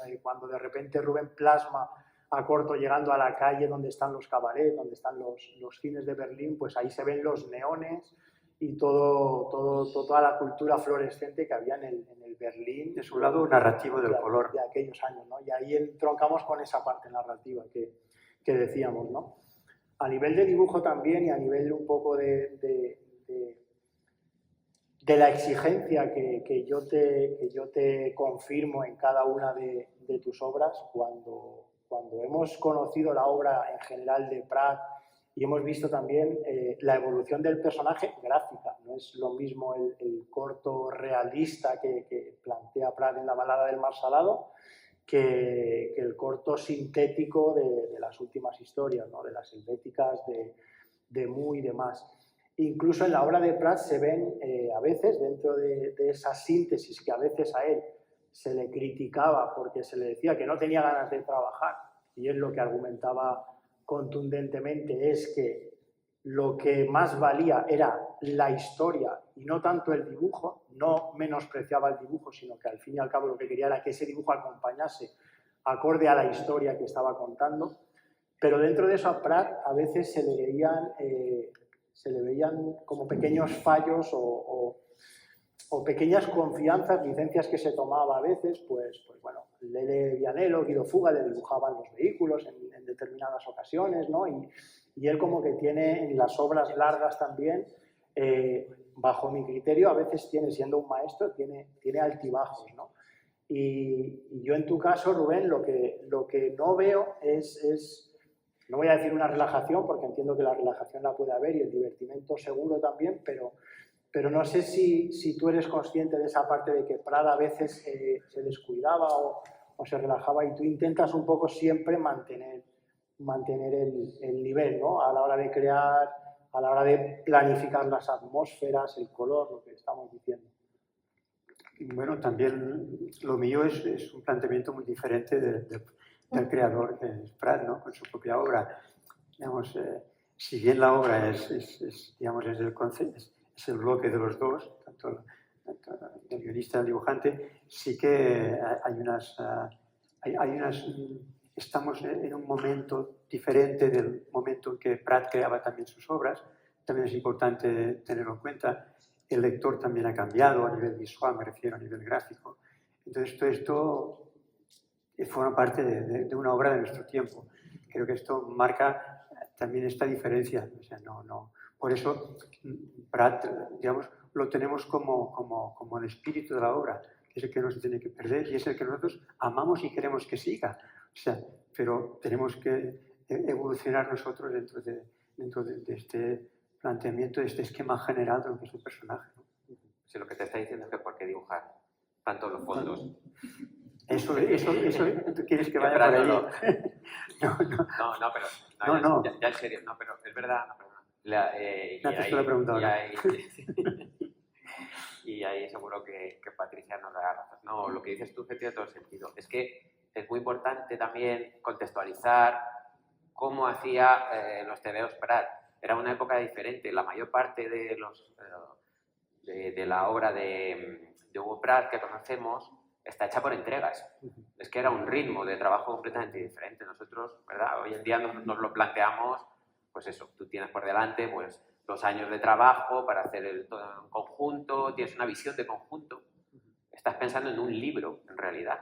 plasma a Corto llegando a la calle donde están los cabarets, donde están los cines de Berlín, pues ahí se ven los neones y toda la cultura fluorescente que había en el Berlín. Es un lado narrativo del color. De aquellos años, ¿no? Y ahí entroncamos con esa parte narrativa que decíamos, ¿no? A nivel de dibujo también y a nivel un poco de la exigencia que yo te confirmo en cada una de tus obras, cuando hemos conocido la obra en general de Prat y hemos visto también la evolución del personaje gráfica. No es lo mismo el corto realista que plantea Prat en La balada del mar salado que el corto sintético de las últimas historias, ¿no? De las helvéticas, de Mu y demás. Incluso en la obra de Prat se ven a veces, dentro de esa síntesis que a veces a él se le criticaba porque se le decía que no tenía ganas de trabajar, y él lo que argumentaba contundentemente es que lo que más valía era la historia y no tanto el dibujo. No menospreciaba el dibujo, sino que al fin y al cabo lo que quería era que ese dibujo acompañase acorde a la historia que estaba contando. Pero dentro de eso a Prat a veces se le veían como pequeños fallos o pequeñas confianzas, licencias que se tomaba a veces, pues bueno, Lele Vianello, Guido Fuga le dibujaban los vehículos en determinadas ocasiones, ¿no? Y él como que tiene en las obras largas también, bajo mi criterio, a veces siendo un maestro, tiene altibajos, ¿no? Y yo en tu caso, Rubén, lo que no veo es, no voy a decir una relajación, porque entiendo que la relajación la puede haber y el divertimento seguro también, pero no sé si tú eres consciente de esa parte de que Prat a veces se descuidaba o se relajaba, y tú intentas un poco siempre mantener el nivel, ¿no? A la hora de crear, a la hora de planificar las atmósferas, el color, lo que estamos diciendo. Bueno, también lo mío es un planteamiento muy diferente del creador, que es Prat, ¿no? Con su propia obra. Digamos, si bien la obra digamos, es el bloque de los dos, tanto del guionista y del dibujante, sí que hay unas estamos en un momento diferente del momento en que Prat creaba también sus obras. También es importante tenerlo en cuenta. El lector también ha cambiado a nivel visual, me refiero a nivel gráfico. Entonces, todo esto forma parte de una obra de nuestro tiempo. Creo que esto marca también esta diferencia. O sea, por eso, Prat, digamos, lo tenemos como el espíritu de la obra, que es el que no se tiene que perder y es el que nosotros amamos y queremos que siga. O sea, pero tenemos que evolucionar nosotros dentro de este planteamiento, de este esquema general de lo que es el personaje, ¿no? Si lo que te está diciendo es que por qué dibujar tanto los fondos. Eso, ¿tú quieres que vaya por ahí? No, pero no. Ya en serio, no, pero es verdad. Y ahí seguro que Patricia nos da razón. No, lo que dices tú que tiene todo sentido. Es que es muy importante también contextualizar cómo hacía los tebeos Prat. Era una época diferente. La mayor parte de la obra de Hugo Prat que conocemos está hecha por entregas. Es que era un ritmo de trabajo completamente diferente. Nosotros, ¿verdad? Hoy en día nos lo planteamos, pues eso, tú tienes por delante pues 2 años de trabajo para hacer todo en conjunto, tienes una visión de conjunto. Estás pensando en un libro, en realidad.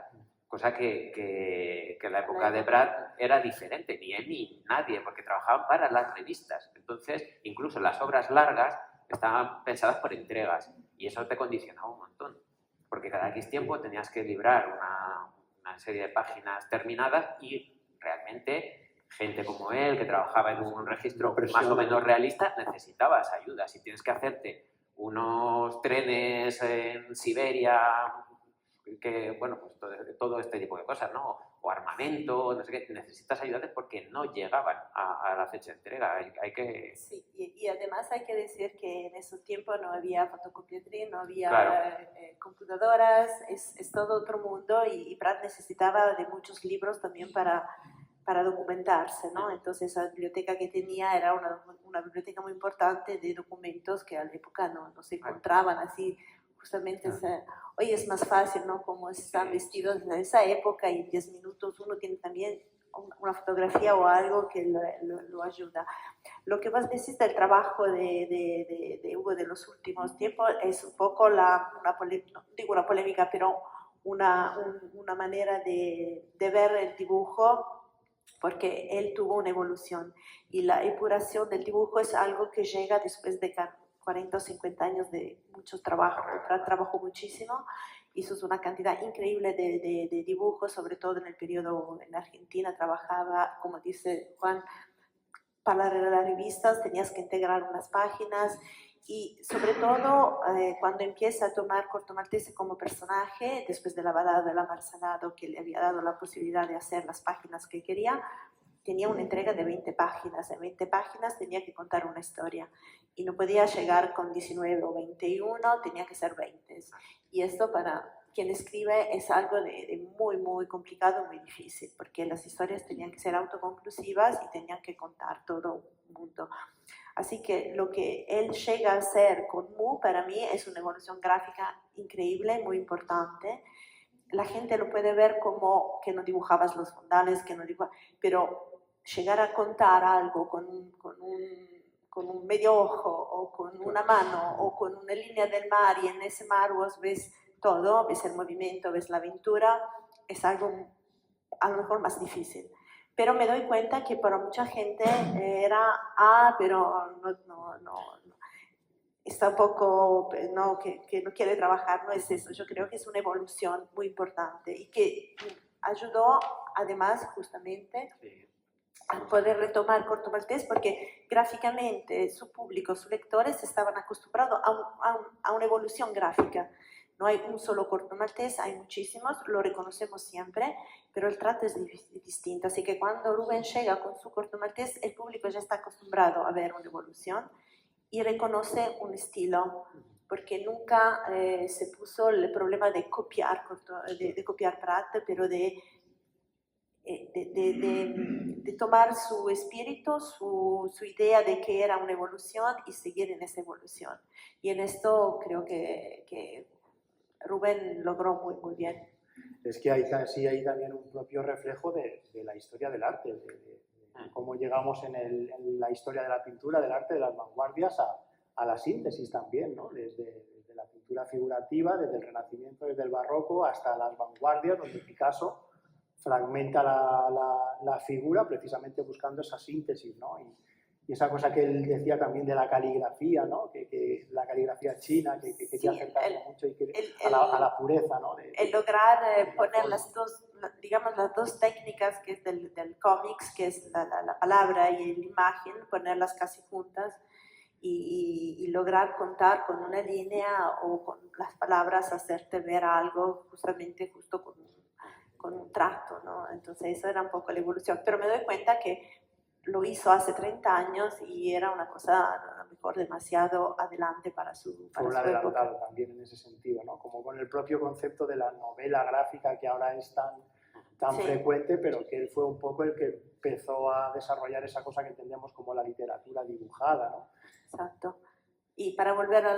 Cosa que en la época de Prat era diferente, ni él ni nadie, porque trabajaban para las revistas. Entonces, incluso las obras largas estaban pensadas por entregas y eso te condicionaba un montón. Porque cada X tiempo tenías que librar una serie de páginas terminadas y realmente gente como él, que trabajaba en un registro más o menos realista, necesitaba esa ayuda. Si tienes que hacerte unos trenes en Siberia, que, bueno, pues todo este tipo de cosas, ¿no? O armamento, no sé qué, necesitas ayudantes porque no llegaban a la fecha de entrega. Hay que... Sí, y además hay que decir que en esos tiempos no había fotocopiatría, no había computadoras, es todo otro mundo y Prat necesitaba de muchos libros también para documentarse, ¿no? Entonces la biblioteca que tenía era una biblioteca muy importante de documentos que a la época no se encontraban así. Justamente hoy es más fácil, ¿no? Como están vestidos en esa época y en 10 minutos uno tiene también una fotografía o algo que lo ayuda. Lo que vos decís del trabajo de Hugo de los últimos tiempos es un poco no digo una polémica, pero una manera de ver el dibujo, porque él tuvo una evolución y la epuración del dibujo es algo que llega después de 40 o 50 años de mucho trabajo. Trabajó muchísimo, hizo una cantidad increíble de dibujos, sobre todo en el periodo en Argentina. Trabajaba, como dice Juan, para las revistas tenías que integrar unas páginas y sobre todo cuando empieza a tomar Corto Maltese como personaje, después de la balada de la Marsalado, que le había dado la posibilidad de hacer las páginas que quería, tenía una entrega de 20 páginas. En 20 páginas tenía que contar una historia y no podía llegar con 19 o 21, tenía que ser 20. Y esto para quien escribe es algo de muy, muy complicado, muy difícil, porque las historias tenían que ser autoconclusivas y tenían que contar todo un mundo. Así que lo que él llega a hacer con Mu, para mí, es una evolución gráfica increíble, muy importante. La gente lo puede ver como que no dibujabas los fondales, pero llegar a contar algo con un medio ojo o con una mano o con una línea del mar y en ese mar vos ves todo, ves el movimiento, ves la aventura, es algo a lo mejor más difícil. Pero me doy cuenta que para mucha gente era, pero no, está un poco, no, que no quiere trabajar, no es eso. Yo creo que es una evolución muy importante y que ayudó además justamente a poder retomar Corto Maltese porque gráficamente su público, sus lectores estaban acostumbrados a una evolución gráfica. No hay un solo Corto Maltese, hay muchísimos, lo reconocemos siempre, pero el trato es distinto. Así que cuando Rubén llega con su Corto Maltese, el público ya está acostumbrado a ver una evolución y reconoce un estilo, porque nunca se puso el problema de copiar Prat, pero de tomar su espíritu, su idea de que era una evolución y seguir en esa evolución. Y en esto creo que Rubén logró muy, muy bien. es que hay casi ahí también un propio reflejo de la historia del arte, de cómo llegamos en la historia de la pintura, del arte, de las vanguardias a la síntesis también, ¿no? Desde la pintura figurativa, desde el Renacimiento, desde el Barroco, hasta las vanguardias, donde Picasso fragmenta la figura precisamente buscando esa síntesis, ¿no? Y esa cosa que él decía también de la caligrafía, ¿no? Que la caligrafía china, que sí, te acerca mucho y a la pureza, ¿no? El lograr poner las dos, digamos, las dos técnicas que es del cómics, que es la palabra y la imagen, ponerlas casi juntas y lograr contar con una línea o con las palabras, hacerte ver algo justamente justo con un trato, ¿no? Entonces eso era un poco la evolución, pero me doy cuenta que lo hizo hace 30 años y era una cosa a lo mejor demasiado adelante para su época. También en ese sentido, ¿no? Como con el propio concepto de la novela gráfica que ahora es tan frecuente, pero que él fue un poco el que empezó a desarrollar esa cosa que entendemos como la literatura dibujada, ¿no? Exacto. Y para volver a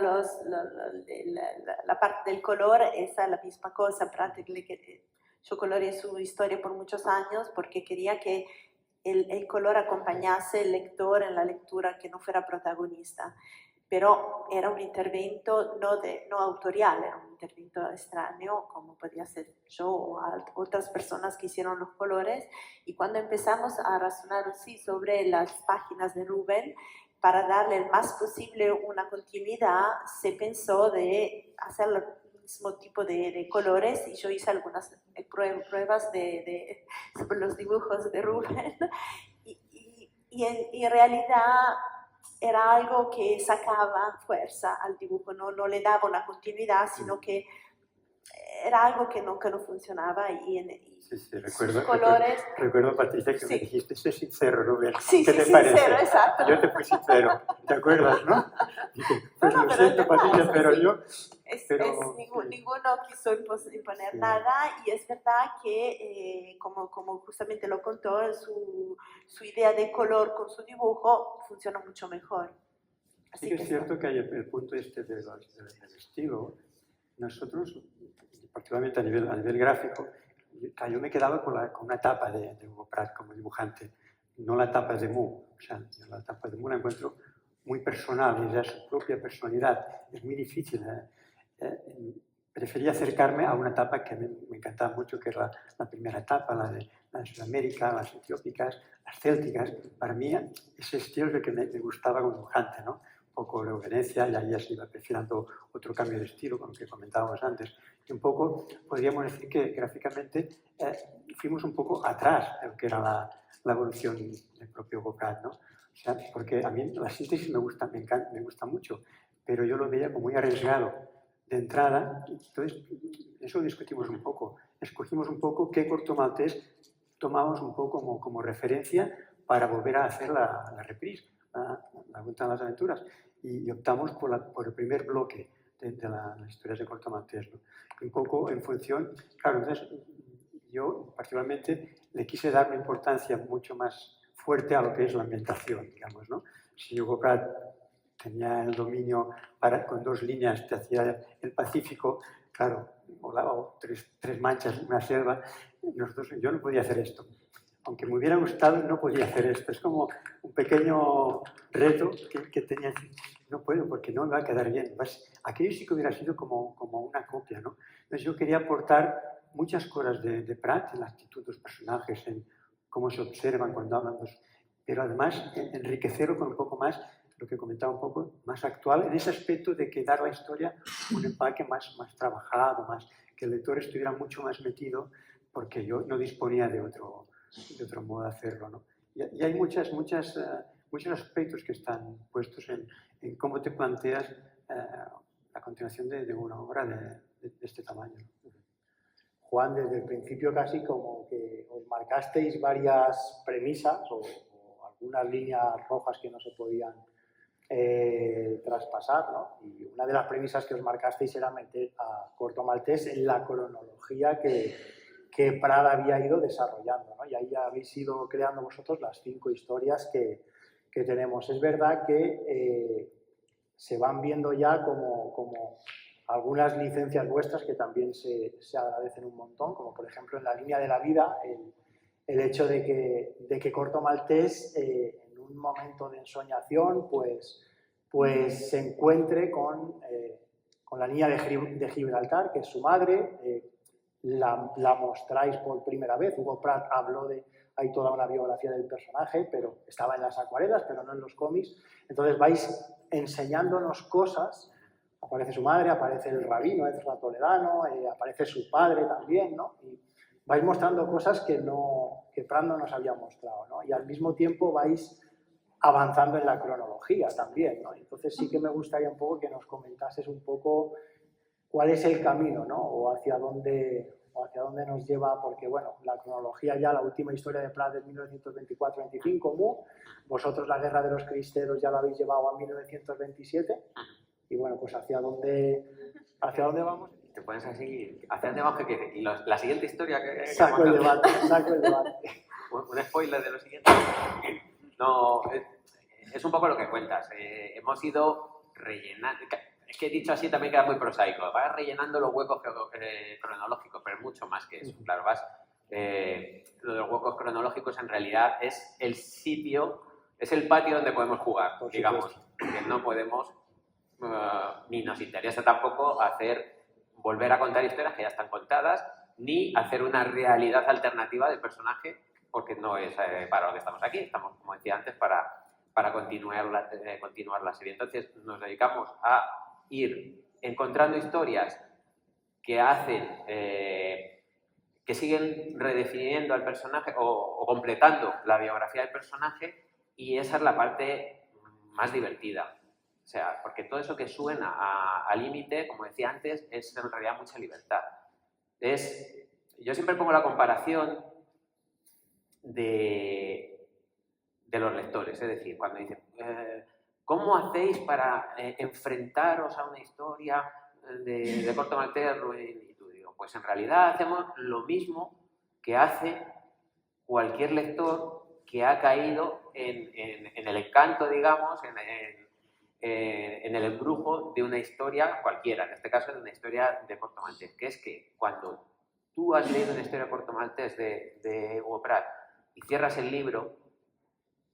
la parte del color, esa es la misma cosa. Prácticamente yo coloreé su historia por muchos años porque quería que el color acompañase al lector en la lectura, que no fuera protagonista. Pero era un intervento no autorial, era un intervento extraño, como podía ser yo o otras personas que hicieron los colores. Y cuando empezamos a razonar así sobre las páginas de Rubén, para darle el más posible una continuidad, se pensó de hacer el mismo tipo de colores, y yo hice algunas pruebas sobre los dibujos de Rubén, y en realidad era algo que sacaba fuerza al dibujo, no le daba una continuidad, sino que era algo que no funcionaba. Sí, recuerdo, colores... recuerdo, Patricia, que me dijiste, sé sincero, Rubén. Sí, ¿Qué sí, te sincero, parece? exacto. Yo te fui sincero, ¿te acuerdas, no? Dije, pues No, lo siento, Patricia, pero sí. yo... Ninguno quiso imponer nada, y es verdad que, como justamente lo contó, su idea de color con su dibujo funciona mucho mejor. Así sí que es cierto que hay el punto este del estilo. Nosotros, particularmente a nivel gráfico, yo me quedaba con una tapa de Hugo Pratt como dibujante, no la tapa de Mu. O sea, la tapa de Mu la encuentro muy personal, y ya su propia personalidad. Es muy difícil. Prefería acercarme a una etapa que me encantaba mucho, que es la primera etapa, la de Sudamérica, las etiópicas, las célticas. Para mí, ese estilo es el que me gustaba como dibujante, ¿no? Un poco luego Venecia, y ahí ya se iba perfilando otro cambio de estilo, como que comentábamos antes. Y un poco, podríamos decir que gráficamente fuimos un poco atrás de lo que era la evolución del propio Hugo Pratt, ¿no? O sea, porque a mí la síntesis me gusta mucho, pero yo lo veía como muy arriesgado de entrada. Entonces, eso discutimos un poco. Escogimos un poco qué corto maltés tomamos un poco como referencia para volver a hacer la reprise, la Vuelta a las Aventuras. Y optamos por el primer bloque de las historias de corto maltés, ¿no? Un poco en función... Claro, entonces yo particularmente le quise dar una importancia mucho más fuerte a lo que es la ambientación, digamos, ¿no? Si Hugo Pratt tenía el dominio con 2 líneas, te hacía el Pacífico, claro, o 3 manchas, una selva. Yo no podía hacer esto. Aunque me hubiera gustado, no podía hacer esto. Es como un pequeño reto que tenía. No puedo, porque no me va a quedar bien. Aquello sí que hubiera sido como una copia, ¿no? Entonces yo quería aportar muchas cosas de Pratt, en la actitud de los personajes, en cómo se observan cuando hablan, pero además enriquecerlo con un poco más, lo que comentaba un poco, más actual, en ese aspecto de que dar la historia un empaque más trabajado, que el lector estuviera mucho más metido, porque yo no disponía de otro modo de hacerlo, ¿no? Y hay muchos aspectos que están puestos en cómo te planteas la continuación de una obra de este tamaño. Juan, desde el principio casi como que os marcasteis varias premisas o algunas líneas rojas que no se podían traspasar, ¿no? Y una de las premisas que os marcasteis era meter a Corto Maltés en la cronología que Prada había ido desarrollando, ¿no? Y ahí habéis ido creando vosotros las 5 historias que tenemos. Es verdad que se van viendo ya como algunas licencias vuestras que también se agradecen un montón, como por ejemplo en la línea de la vida, el hecho de que Corto Maltés en un momento de ensoñación pues se encuentre con la niña de Gibraltar, que es su madre. La mostráis por primera vez. Hugo Pratt habló hay toda una biografía del personaje, pero estaba en las acuarelas, pero no en los cómics. Entonces vais enseñándonos cosas. Aparece su madre, aparece el rabino Ezra Toledano, aparece su padre también, ¿no? Y vais mostrando cosas que Pratt no nos había mostrado, ¿no? Y al mismo tiempo vais avanzando en la cronología también, ¿no? Entonces sí que me gustaría un poco que nos comentases un poco cuál es el camino, ¿no? O hacia dónde nos lleva, porque bueno, la cronología ya, la última historia de Pratt es 1924-25, Mu, vosotros la Guerra de los Cristeros ya la habéis llevado a 1927, y bueno, pues hacia dónde vamos. Te pones así, ¿hacia dónde vamos? ¿Y la siguiente historia que saco el debate. Un spoiler de lo siguiente. No, es un poco lo que cuentas. Hemos ido rellenando. Es que dicho así también queda muy prosaico. Vas rellenando los huecos cronológicos, pero mucho más que eso. Claro, lo de los huecos cronológicos en realidad es el sitio, es el patio donde podemos jugar, digamos. Que no podemos, ni nos interesa tampoco volver a contar historias que ya están contadas, ni hacer una realidad alternativa del personaje, porque no es para lo que estamos aquí. Estamos, como decía antes, para continuar la serie. Entonces nos dedicamos a ir encontrando historias que hacen, que siguen redefiniendo al personaje o completando la biografía del personaje, y esa es la parte más divertida. O sea, porque todo eso que suena a límite, como decía antes, es en realidad mucha libertad. Yo siempre pongo la comparación de los lectores, es decir, cuando dicen ¿cómo hacéis para enfrentaros a una historia de Corto Maltés? Y tú digo, pues en realidad hacemos lo mismo que hace cualquier lector que ha caído en el encanto, digamos, en el embrujo de una historia cualquiera, en este caso de una historia de Corto Maltés, que es que cuando tú has leído una historia de Corto Maltés de Hugo Pratt y cierras el libro,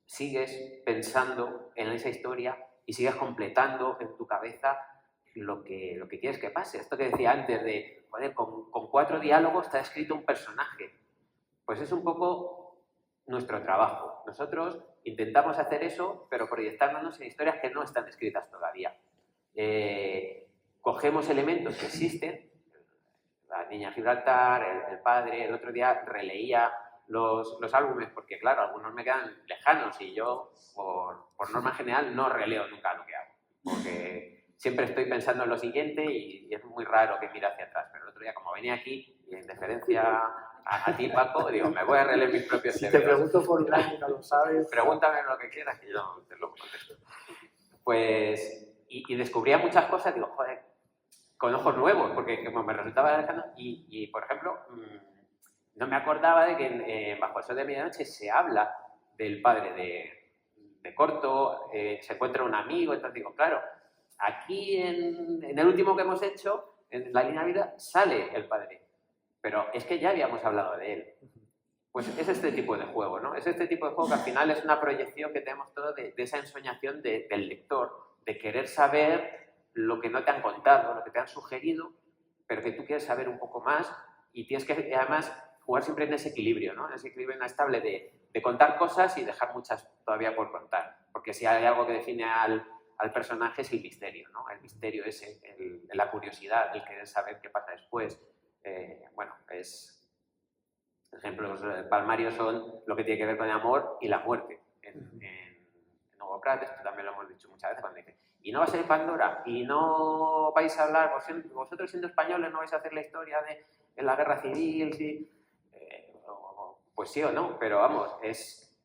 sigues pensando en esa historia y sigues completando en tu cabeza lo que quieres que pase. Esto que decía antes de, joder, con 4 diálogos está escrito un personaje. Pues es un poco nuestro trabajo. Nosotros intentamos hacer eso, pero proyectándonos en historias que no están escritas todavía. Cogemos elementos que existen, la niña Gibraltar, el padre. El otro día releía los álbumes, porque claro, algunos me quedan lejanos y yo, por norma general, no releo nunca lo que hago, porque siempre estoy pensando en lo siguiente y es muy raro que mire hacia atrás. Pero el otro día, como venía aquí, y en deferencia a ti, Paco, digo, me voy a releer mis propios Si te pregunto por un año y no lo sabes... Pregúntame lo que quieras, que yo te lo contesto. Pues, y descubría muchas cosas, digo, joder, con ojos nuevos, porque como me resultaba lejano, y por ejemplo... no me acordaba de que Bajo el sol de medianoche se habla del padre de Corto, se encuentra un amigo, entonces digo, claro, aquí en el último que hemos hecho, en la línea de vida, sale el padre, pero es que ya habíamos hablado de él. Pues es este tipo de juego, ¿no? Es este tipo de juego que al final es una proyección que tenemos todos de esa ensoñación del lector, de querer saber lo que no te han contado, lo que te han sugerido, pero que tú quieres saber un poco más y tienes que, además, jugar siempre en ese equilibrio, ¿no? En ese equilibrio inestable de contar cosas y dejar muchas todavía por contar. Porque si hay algo que define al personaje es el misterio, ¿no? El misterio es la curiosidad, el querer saber qué pasa después. Bueno, ejemplos palmarios son lo que tiene que ver con el amor y la muerte. En Hugo Pratt, esto también lo hemos dicho muchas veces cuando dice, y no va a ser Pandora, y no vais a hablar, vosotros siendo españoles no vais a hacer la historia de la guerra civil, ¿sí? Pues sí o no, pero vamos, es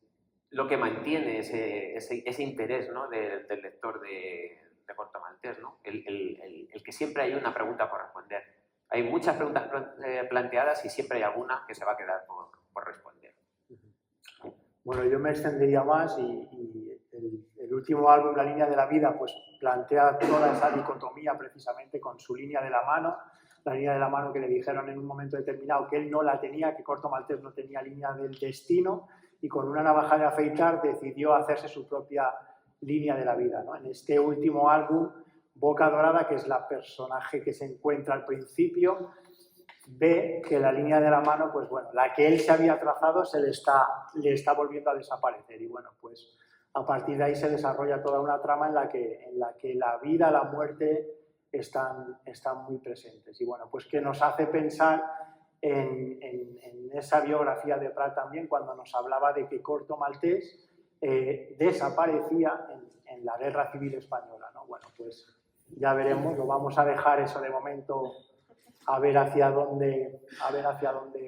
lo que mantiene ese interés, ¿no? del lector de Corto Maltés, ¿no? El que siempre hay una pregunta por responder. Hay muchas preguntas planteadas y siempre hay alguna que se va a quedar por responder. Bueno, yo me extendería más y el último álbum, La línea de la vida, pues plantea toda esa dicotomía precisamente con su línea de la mano, la línea de la mano que le dijeron en un momento determinado que él no la tenía, que Corto Maltés no tenía línea del destino, y con una navaja de afeitar decidió hacerse su propia línea de la vida, ¿no? En este último álbum, Boca Dorada, que es la personaje que se encuentra al principio, ve que la línea de la mano, pues bueno, la que él se había trazado le está volviendo a desaparecer. Y bueno, pues a partir de ahí se desarrolla toda una trama en la que la vida, la muerte están muy presentes. Y bueno, pues que nos hace pensar en esa biografía de Prat también, cuando nos hablaba de que Corto Maltés desaparecía en la Guerra Civil Española, ¿no? Bueno, pues ya veremos, lo vamos a dejar eso de momento a ver hacia dónde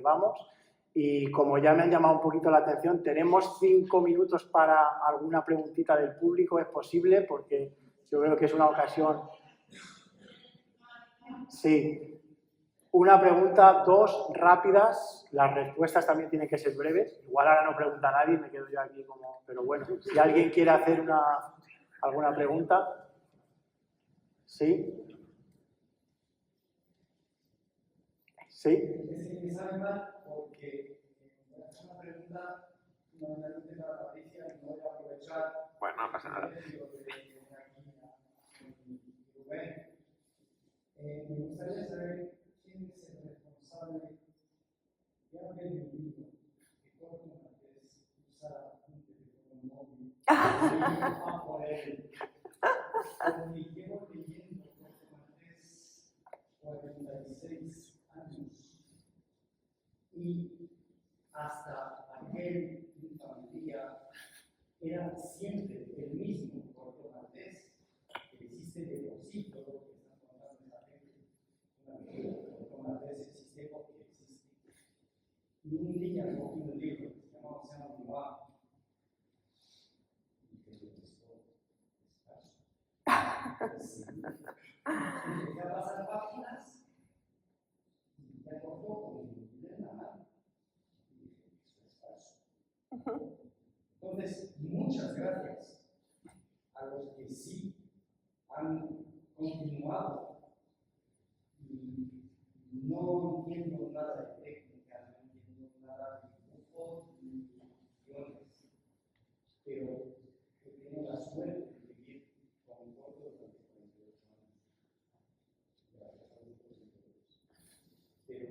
vamos. Y como ya me han llamado un poquito la atención, tenemos 5 minutos para alguna preguntita del público, es posible, porque yo creo que es una ocasión. Sí, una pregunta, 2 rápidas, las respuestas también tienen que ser breves. Igual ahora no pregunta nadie, me quedo yo aquí como... Pero bueno, si alguien quiere hacer alguna pregunta. ¿Sí? ¿Sí? Me sabe mal porque es una pregunta fundamentalmente para Patricia y no voy a aprovechar. Bueno, no pasa nada. Me gustaría saber quién es el responsable de haber vivido que Corto Maltés usara un teléfono móvil por él. Porque llevo leyendo Corto Maltés 46 años y hasta aquel día era siempre el mismo Corto Maltés que existe de por sí, todo lo que están contando esa gente. Corto Maltés existe porque existe. Y un día cogí un libro que se llamaba Océano Noir y que le gustó empecé a pasar páginas y me acordó con el libro en la mano y dije, esto es falso. Entonces, muchas gracias a los que sí han continuado y no entiendo nada de técnica, no entiendo nada de dibujo ni de ilustraciones, pero que tengo la suerte de vivir con Corto durante 48 años. Gracias a Dios. Pero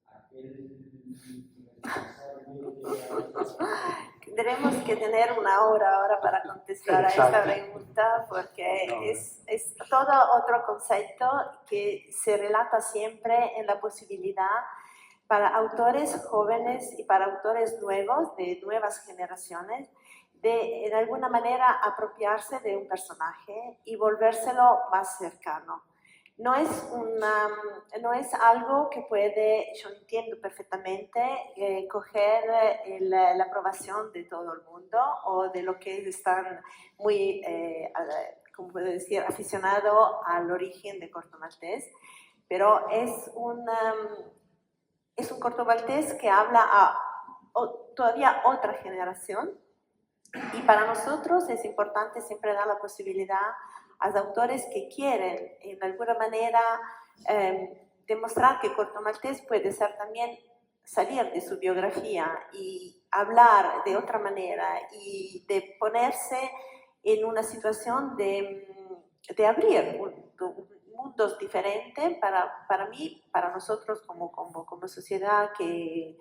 aquel Tendremos que tener una hora ahora para contestar a esta pregunta porque es todo otro concepto que se relata siempre en la posibilidad para autores jóvenes y para autores nuevos, de nuevas generaciones, de alguna manera apropiarse de un personaje y volvérselo más cercano. No es algo que puede, yo entiendo perfectamente, coger la aprobación de todo el mundo o de lo que están muy, como puedo decir, aficionado al origen de Corto Maltés, pero es un Corto Maltés que habla a todavía otra generación, y para nosotros es importante siempre dar la posibilidad a los autores que quieren, en alguna manera, demostrar que Corto Maltés puede ser también salir de su biografía y hablar de otra manera y de ponerse en una situación de abrir mundos diferentes para mí, para nosotros como sociedad que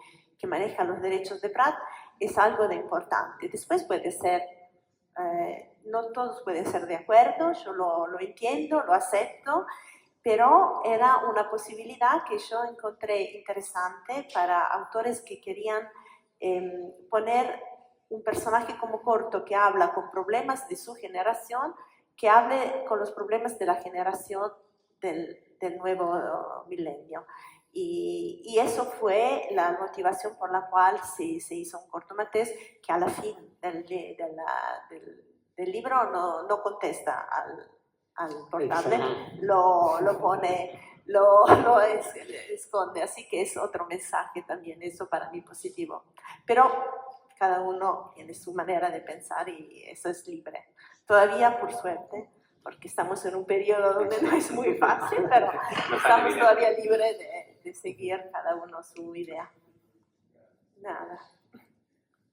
maneja los derechos de Prat, es algo de importante. Después puede ser, no todos pueden ser de acuerdo, yo lo entiendo, lo acepto, pero era una posibilidad que yo encontré interesante para autores que querían poner un personaje como Corto que habla con problemas de su generación, que hable con los problemas de la generación del nuevo milenio. Y eso fue la motivación por la cual se hizo un Corto Maltés que a la fin del libro no contesta al portable, lo pone, lo esconde, así que es otro mensaje también, eso para mí positivo. Pero cada uno tiene su manera de pensar y eso es libre. Todavía, por suerte, porque estamos en un periodo donde no es muy fácil, pero estamos todavía libres de seguir cada uno su idea. Nada.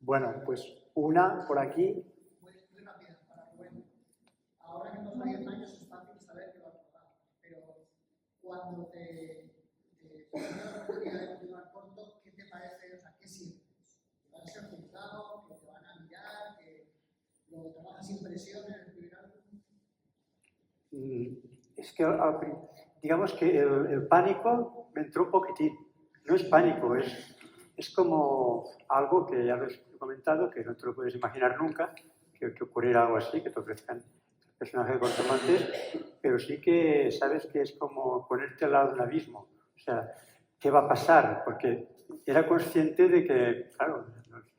Bueno, pues una por aquí. Muy rápida, para Rubén. Ahora que hemos 10 años es fácil saber que va a pasar, pero cuando te la oportunidad de continuar corto, ¿qué te parece? O sea, ¿qué sientes? ¿Que van a ser juzgados? ¿Que te van a mirar? ¿Que lo trabajas sin presión en el primer álbum? Es que digamos que el pánico me entró un poquitín. No es pánico, es como algo que ya lo he comentado, que no te lo puedes imaginar nunca, que ocurriera algo así, que te ofrezcan personajes de Corto Maltés, pero sí que sabes que es como ponerte al lado de un abismo. O sea, ¿qué va a pasar? Porque era consciente de que, claro,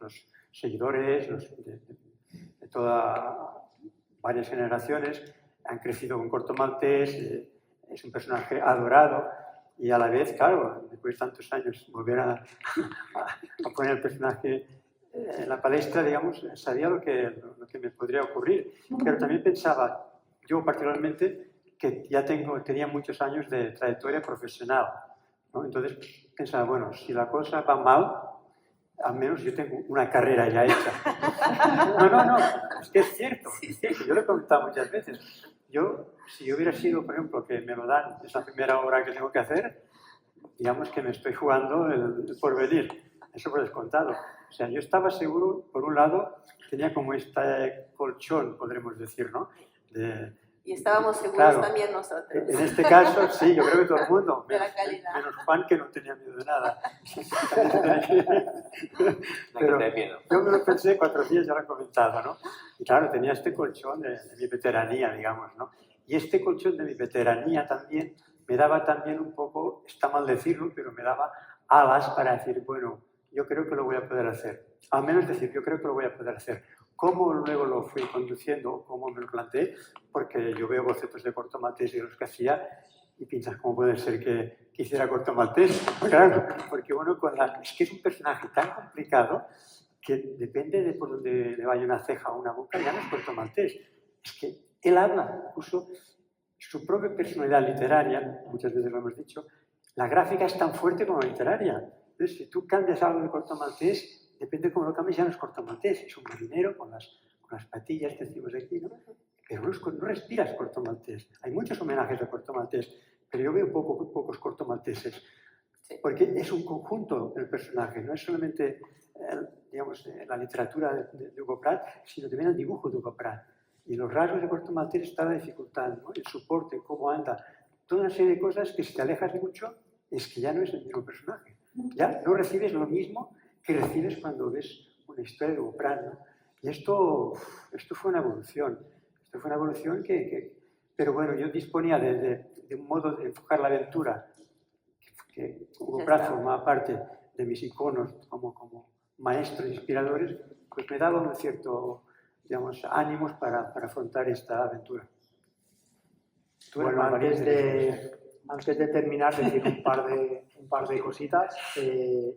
los seguidores de todas varias generaciones han crecido con Corto Maltés, es un personaje adorado y a la vez, claro, después de tantos años volver a poner el personaje en la palestra, digamos, sabía lo que me podría ocurrir. Pero también pensaba, yo particularmente, que ya tenía muchos años de trayectoria profesional, ¿no? Entonces pensaba, bueno, si la cosa va mal, al menos yo tengo una carrera ya hecha. No, es que es cierto, yo lo he contado muchas veces. Si yo hubiera sido, por ejemplo, que me lo dan, es la primera obra que tengo que hacer, digamos que me estoy jugando el porvenir, eso por descontado. O sea, yo estaba seguro, por un lado, tenía como este colchón, podremos decir, ¿no? Y estábamos seguros claro, también nosotros. En este caso, sí, yo creo que todo el mundo, de la calidad. menos Juan, que no tenía miedo de nada. Pero yo me lo pensé 4 días, ya lo he comentado, ¿no? Y claro, tenía este colchón de mi veteranía, digamos, ¿no? Y este colchón de mi veteranía también me daba también un poco, está mal decirlo, pero me daba alas para decir, bueno, yo creo que lo voy a poder hacer. Al menos decir, yo creo que lo voy a poder hacer. ¿Cómo luego lo fui conduciendo? ¿Cómo me lo planteé? Porque yo veo bocetos de Corto Maltés y los que hacía y piensas, ¿cómo puede ser que hiciera Corto Maltés? Claro, porque bueno, es que es un personaje tan complicado que depende de por dónde le vaya una ceja o una boca, ya no es Corto Maltés. Es que él habla, incluso su propia personalidad literaria, muchas veces lo hemos dicho, la gráfica es tan fuerte como la literaria. Entonces, si tú cambias algo de Corto Maltés, depende de cómo lo cambies, ya no es Corto Maltés, es un marinero con las patillas que decimos aquí, ¿no? Pero no respiras Corto Maltés. Hay muchos homenajes a Corto Maltés, pero yo veo pocos Corto Malteses, porque es un conjunto el personaje, no es solamente digamos, la literatura de Hugo Pratt, sino también el dibujo de Hugo Pratt. Y los rasgos de Corto Maltés está la dificultad, ¿no? El soporte, cómo anda, toda una serie de cosas que si te alejas mucho es que ya no es el mismo personaje. Ya no recibes lo mismo que recibes cuando ves una historia de Hugo Pratt, ¿no? Y esto fue una evolución. Esto fue una evolución pero bueno, yo disponía de un modo de enfocar la aventura que Hugo Pratt formaba parte de mis iconos como maestros inspiradores, pues me daba un cierto, digamos, ánimos para afrontar esta aventura. Bueno, antes de terminar, decir un par de cositas.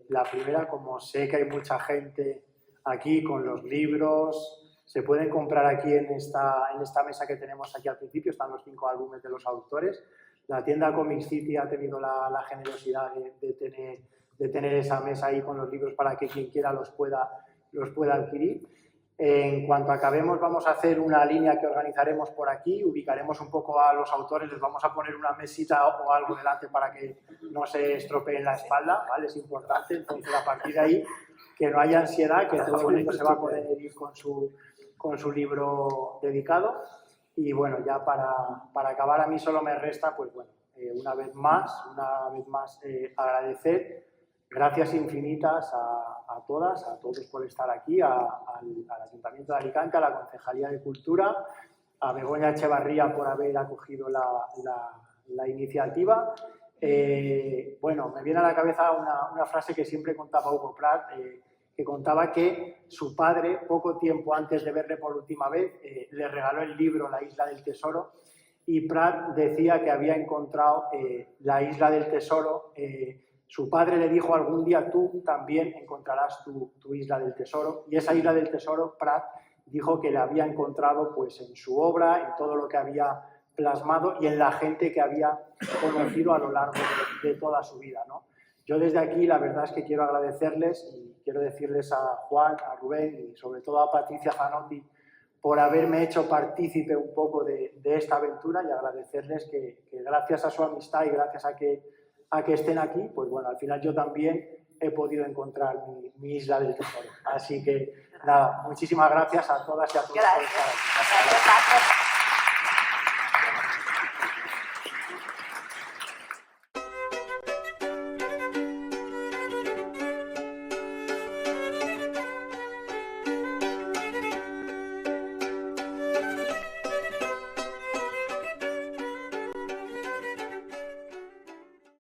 La primera, como sé que hay mucha gente aquí con los libros, se pueden comprar aquí en esta mesa que tenemos aquí al principio, están los 5 álbumes de los autores. La tienda Comic City ha tenido la generosidad de tener esa mesa ahí con los libros para que quien quiera los pueda adquirir. En cuanto acabemos, vamos a hacer una línea que organizaremos por aquí, ubicaremos un poco a los autores, les vamos a poner una mesita o algo delante para que no se estropeen la espalda, ¿vale? Es importante, entonces a partir de ahí que no haya ansiedad, que todo el mundo se va a poder ir con su libro dedicado. Y bueno, ya para acabar, a mí solo me resta, pues bueno, una vez más agradecer. Gracias infinitas a todas, a todos por estar aquí, al Ayuntamiento de Alicante, a la Concejalía de Cultura, a Begoña Echevarría por haber acogido la iniciativa. Bueno, me viene a la cabeza una frase que siempre contaba Hugo Pratt, que contaba que su padre, poco tiempo antes de verle por última vez, le regaló el libro La Isla del Tesoro, y Pratt decía que había encontrado la Isla del Tesoro. Su padre le dijo, algún día tú también encontrarás tu isla del tesoro, y esa isla del tesoro Pratt dijo que le había encontrado pues, en su obra, en todo lo que había plasmado y en la gente que había conocido a lo largo de toda su vida, ¿no? Yo desde aquí la verdad es que quiero agradecerles y quiero decirles a Juan, a Rubén y sobre todo a Patricia Zanotti por haberme hecho partícipe un poco de esta aventura y agradecerles que gracias a su amistad y gracias a que estén aquí, pues bueno, al final yo también he podido encontrar mi isla del tesoro. Así que nada, muchísimas gracias a todas y a todos por estar aquí. Gracias.